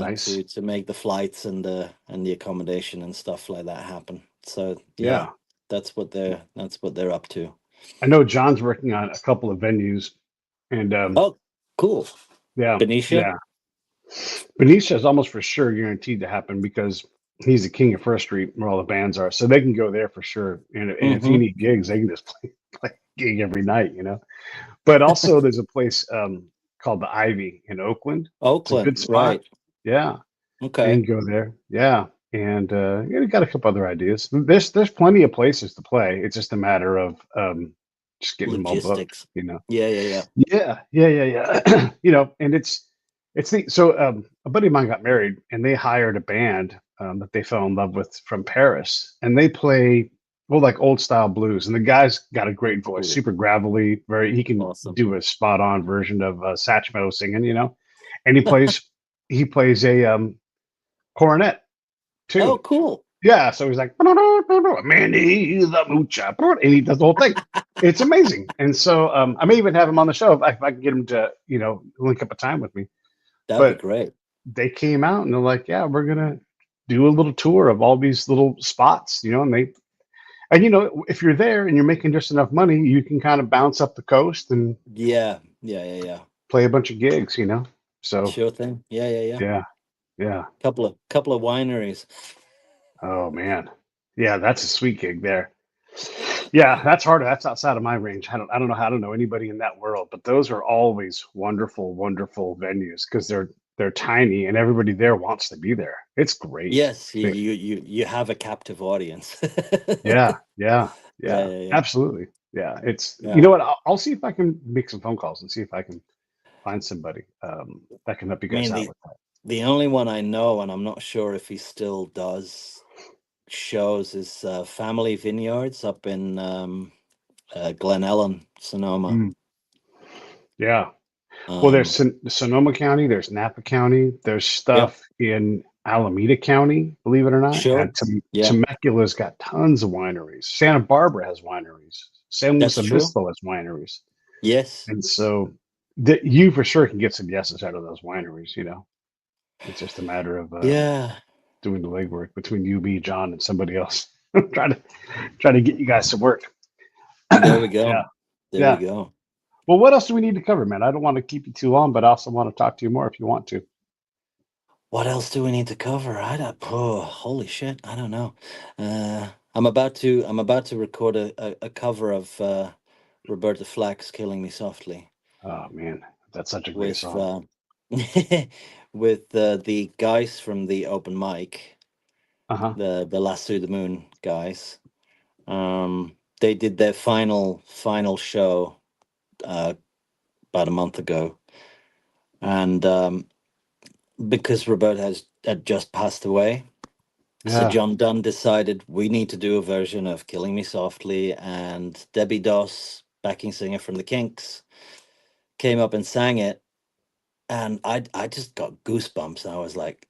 nice. to make the flights and the accommodation and stuff like that happen. So yeah, Yeah, that's what they're up to. I know John's working on a couple of venues, and Oh, cool. yeah, Benicia. yeah. Benicia is almost for sure guaranteed to happen because he's the king of First Street where all the bands are, so they can go there for sure. And if you Mm-hmm. need gigs, they can just play a gig every night, you know. But also, there's a place called the Ivy in Oakland. It's a Oakland, good spot. right? Yeah, they Okay. can go there. Yeah, and yeah, we got a couple other ideas. There's plenty of places to play. It's just a matter of just getting them all booked. Logistics. You know. Yeah, yeah, yeah. Yeah, yeah, yeah, yeah. You know, and it's the so a buddy of mine got married, and they hired a band that they fell in love with from Paris, and they play well like old style blues. And the guy's got a great voice, Cool. super gravelly. Very, he can Awesome. do a spot on version of Satchmo singing, you know. And he plays a cornet Oh, too. cool. Yeah, so he's like, Manny the Moocha, and he does the whole thing. It's amazing. And so I may even have him on the show if I can get him to, you know, link up a time with me. That'd be But great. they came out and they're like, yeah, we're gonna do a little tour of all these little spots, you know, and you know, if you're there and you're making just enough money, you can kind of bounce up the coast and Yeah, yeah, yeah, yeah. play a bunch of gigs, you know. So Sure thing. Yeah, yeah, yeah. yeah, yeah. Couple of wineries. Oh man. Yeah, that's a sweet gig there. Yeah, that's harder. That's outside of my range. I don't know how to know anybody in that world, but those are always wonderful, wonderful venues because they're tiny and everybody there wants to be there. It's great. Yes, you have a captive audience. Yeah, yeah, Yeah, yeah, yeah, yeah. absolutely. Yeah, it's you Yeah. know what? I'll see if I can make some phone calls and see if I can find somebody that can help you I guys mean out with that. the only one I know, and I'm not sure if he still does shows, is Family Vineyards up in Glen Ellen, Sonoma. Mm, yeah. Well, there's Um, Sonoma County, there's Napa County, there's yep, stuff in Alameda County, believe it or not. sure. And Yeah, Temecula's got tons of wineries. Santa Barbara has wineries. San Luis that's true. Obispo has wineries. Yes. And so you for sure can get some yeses out of those wineries, you know. It's just a matter of Yeah. doing the legwork between you, me, John, and somebody else. Try to get you guys to work. There we Yeah, go. There we yeah. go. Well, what else do we need to cover, man? I don't want to keep you too long, but I also want to talk to you more if you want to. What else do we need to cover? I don't. Oh, holy shit! I don't know. I'm about to record a cover of Roberta Flack's "Killing Me Softly" Oh man, that's such a great with song. with the guys from the open mic, Uh huh. the Lasso the Moon guys. They did their final show uh, about a month ago, and because Roberta had just passed away. So Yeah, John Dunn decided we need to do a version of "Killing Me Softly," and Debbie Doss, backing singer from the Kinks, came up and sang it, and I just got goosebumps. And I was like,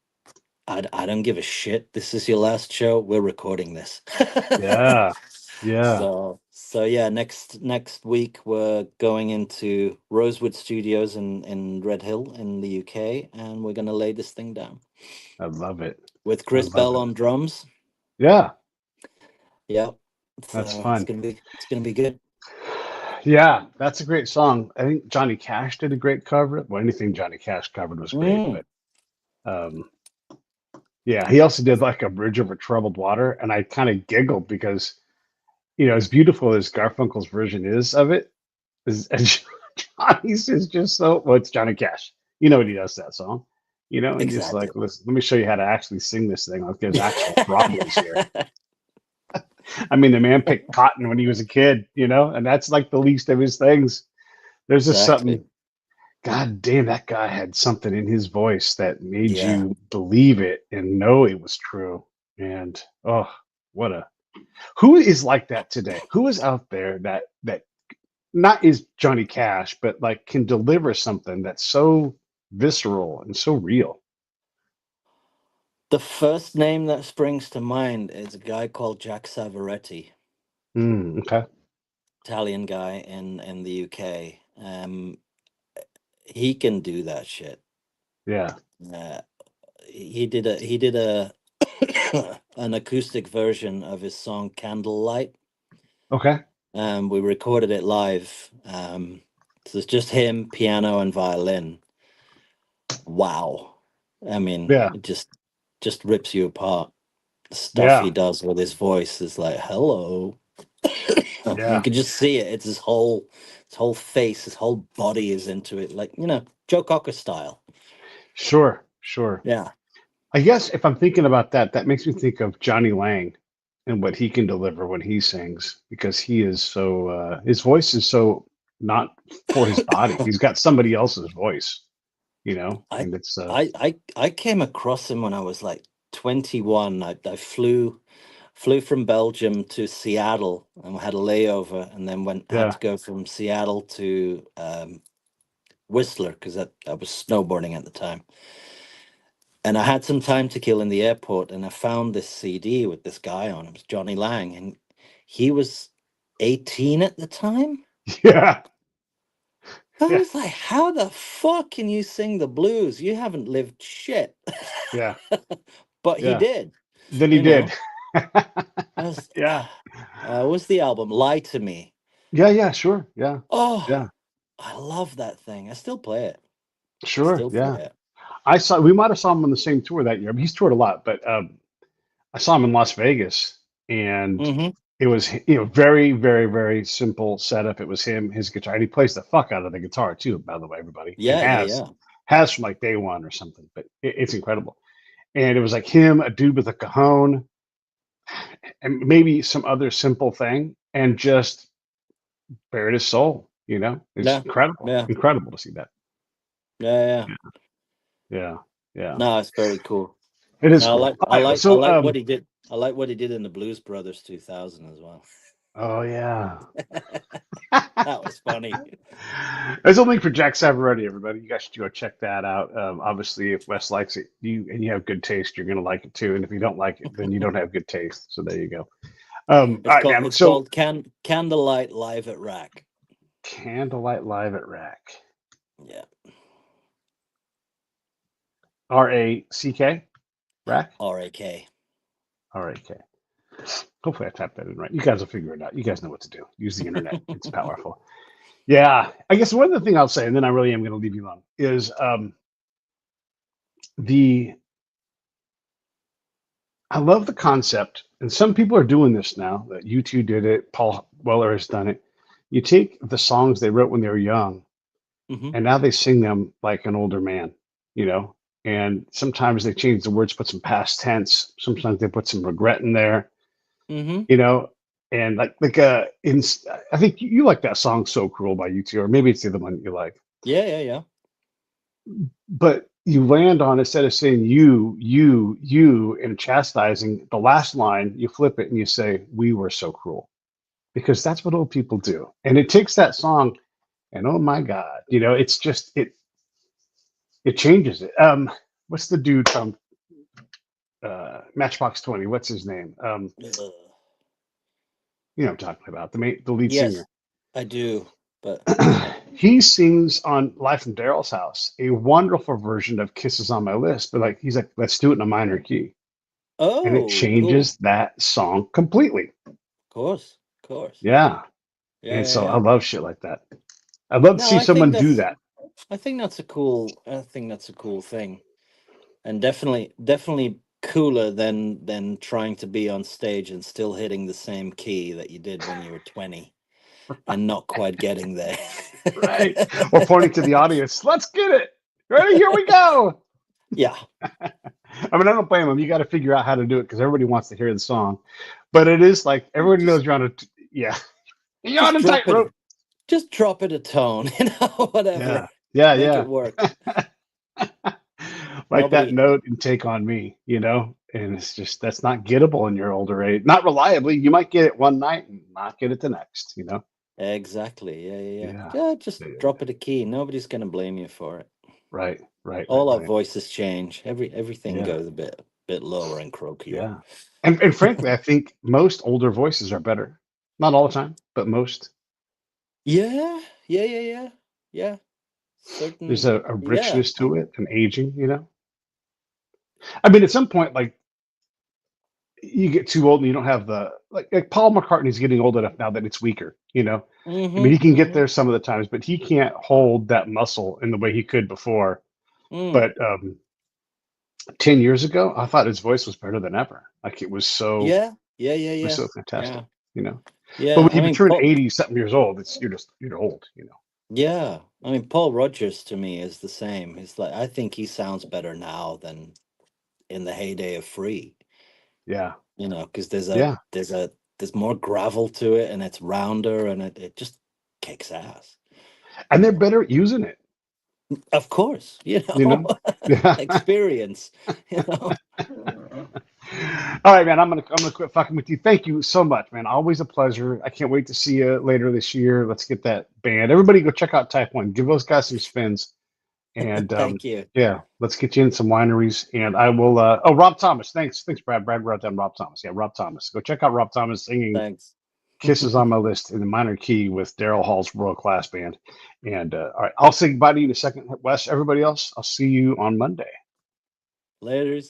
I don't give a shit. This is your last show. We're recording this. yeah, yeah. So yeah, next week we're going into Rosewood Studios in Red Hill in the UK, and we're gonna lay this thing down I love it. with I Chris love Bell it. on drums. Yeah, Yeah. That's So fun. it's gonna be good. Yeah, that's a great song. I think Johnny Cash did a great cover. Well, anything Johnny Cash covered was great, Mm, but um, yeah, he also did like a Bridge Over Troubled Water, and I kind of giggled because as beautiful as Garfunkel's version is of it, and Johnny's is just so well. It's Johnny Cash. When he does that song, and just exactly. like, listen, let me show you how to actually sing this thing. Like, there's actual problems here. I mean, the man picked cotton when he was a kid, and that's like the least of his things. There's just Exactly. something. God damn, that guy had something in his voice that made Yeah. you believe it and know it was true. And oh, what a who is like that today? Who is out there that not is Johnny Cash, but like can deliver something that's so visceral and so real? The first name that springs to mind is a guy called Jack Savoretti, Okay. Italian guy in the UK. He can do that shit. Yeah. Uh, he did a an acoustic version of his song Candlelight. Okay. We recorded it live. So it's just him, piano, and violin. Wow. I mean, Yeah. it just rips you apart. The stuff he Yeah. does with his voice is like, hello. You Yeah. can just see it. It's his whole face, his whole body is into it, like Joe Cocker style. Sure. Sure. Yeah, I guess if I'm thinking about that, that makes me think of Johnny Lang and what he can deliver when he sings, because he is so his voice is so not for his body. He's got somebody else's voice, I and it's I came across him when I was like 21. I flew from Belgium to Seattle and had a layover, and then had yeah. to go from Seattle to Whistler because I was snowboarding at the time. And I had some time to kill in the airport, and I found this CD with this guy on. It was Johnny Lang, and he was 18 at the time. Yeah. I Yeah. was like, how the fuck can you sing the blues? You haven't lived shit. Yeah. But he Yeah. did, Then he you did. know. I was, Yeah. what's the album? Lie to Me. Yeah, yeah, sure. Yeah. Oh, Yeah. I love that thing. I still play it. Sure. Still Yeah. play it. We might have saw him on the same tour that year. I mean, he's toured a lot, but I saw him in Las Vegas, and Mm-hmm. it was very, very, very simple setup. It was him, his guitar, and he plays the fuck out of the guitar too. By the way, everybody, and Yeah, yeah, yeah. has from like day one or something. But it's incredible. And it was like him, a dude with a cajon, and maybe some other simple thing, and just bared his soul. It's Yeah, incredible, yeah, incredible to see that. yeah, yeah. Yeah, yeah, No, it's very cool. it is No, cool. All right, I so like what he did. I like what he did in the Blues Brothers 2000 as well. oh yeah. That was funny. There's a link for Jack Savoretti, everybody. You guys should go check that out. Obviously, if Wes likes it, you have good taste, you're gonna like it too. And if you don't like it, then you don't have good taste. So there you go. All right, man. It's So called Candlelight Live at Rack. Candlelight Live at Rack. Yeah. RACK? Rack? RAK. RAK. Hopefully I tapped that in right. You guys will figure it out. You guys know what to do. Use the internet. It's powerful. Yeah. I guess one other thing I'll say, and then I really am going to leave you alone, is the I love the concept, and some people are doing this now. That U2 did it. Paul Weller has done it. You take the songs they wrote when they were young, Hmm. and now they sing them like an older man, you know. And sometimes they change the words, put some past tense. Sometimes they put some regret in there, Hmm. you know. And I think you like that song "So Cruel" by U2, or maybe it's the other one that you like. Yeah, yeah, yeah. But you land on, instead of saying you, and chastising the last line, you flip it and you say, "We were so cruel," because that's what old people do. And it takes that song, and oh my God, it's just it changes it. What's the dude from Matchbox 20? What's his name? Ugh. You know what I'm talking about, the lead singer. Yes, I do. But yeah. He sings on Live from Daryl's House a wonderful version of "Kisses on My List," but he's like, let's do it in a minor key, and it Oh, cool. changes that song completely. Of course. Yeah. Yeah, And yeah, so I yeah. love shit like that. I'd love to No, see someone do that. I think that's a cool thing. And definitely cooler than trying to be on stage and still hitting the same key that you did when you were 20 and not quite getting there. Right. Or pointing to the audience. Let's get it. Ready? Here we go. Yeah. I mean, I don't blame them. You got to figure out how to do it because everybody wants to hear the song. But it is like everybody knows Just you're on a, yeah, you're just on a drop it tightrope. just drop it a tone, whatever. Yeah. Yeah. Make it Yeah. work. Like that Nobody note and Take on Me. And it's just, that's not gettable in your older age. Not reliably. You might get it one night and not get it the next. exactly. Yeah, yeah, yeah. Yeah. Yeah, just Yeah. drop it a key. Nobody's gonna blame you for it. Right. Right. Right. All our Right. voices change. Everything Yeah. goes a bit lower and croakier. Yeah. And frankly, I think most older voices are better. Not all the time, but most. Yeah, yeah, yeah, yeah. Yeah. There's Certain a yeah. richness to it, an aging. I mean, at some point, like you get too old and you don't have the like Paul McCartney's getting old enough now that it's weaker. I mean, he Mm-hmm. can get Mm-hmm. there some of the times, but he can't hold that muscle in the way he could before. Mm. But 10 years ago, I thought his voice was better than ever. Like Yeah, yeah, yeah, it was yeah. so fantastic, Yeah. you know. But Yeah. when you turn 80 something years old, you're old. Yeah. I mean Paul Rogers to me is the same. He's like I think he sounds better now than in the heyday of Free. Yeah. Because Yeah. there's more gravel to it and it's rounder and it just kicks ass. And they're better at using it, Of course, you know. Yeah. experience, you know. All right, man. I'm gonna quit fucking with you. Thank you so much, man. Always a pleasure. I can't wait to see you later this year. Let's get that band. Everybody, go check out Type One. Give those guys some spins, and Thank you. yeah, let's get you in some wineries. And I will. Oh, Rob Thomas. Thanks, Brad. Brad wrote down Rob Thomas. Yeah, Rob Thomas. Go check out Rob Thomas singing Thanks. "Kisses on My List" in the minor key with Daryl Hall's world class band. And all right, I'll say goodbye to you in a second, Wes. Everybody else, I'll see you on Monday. Later.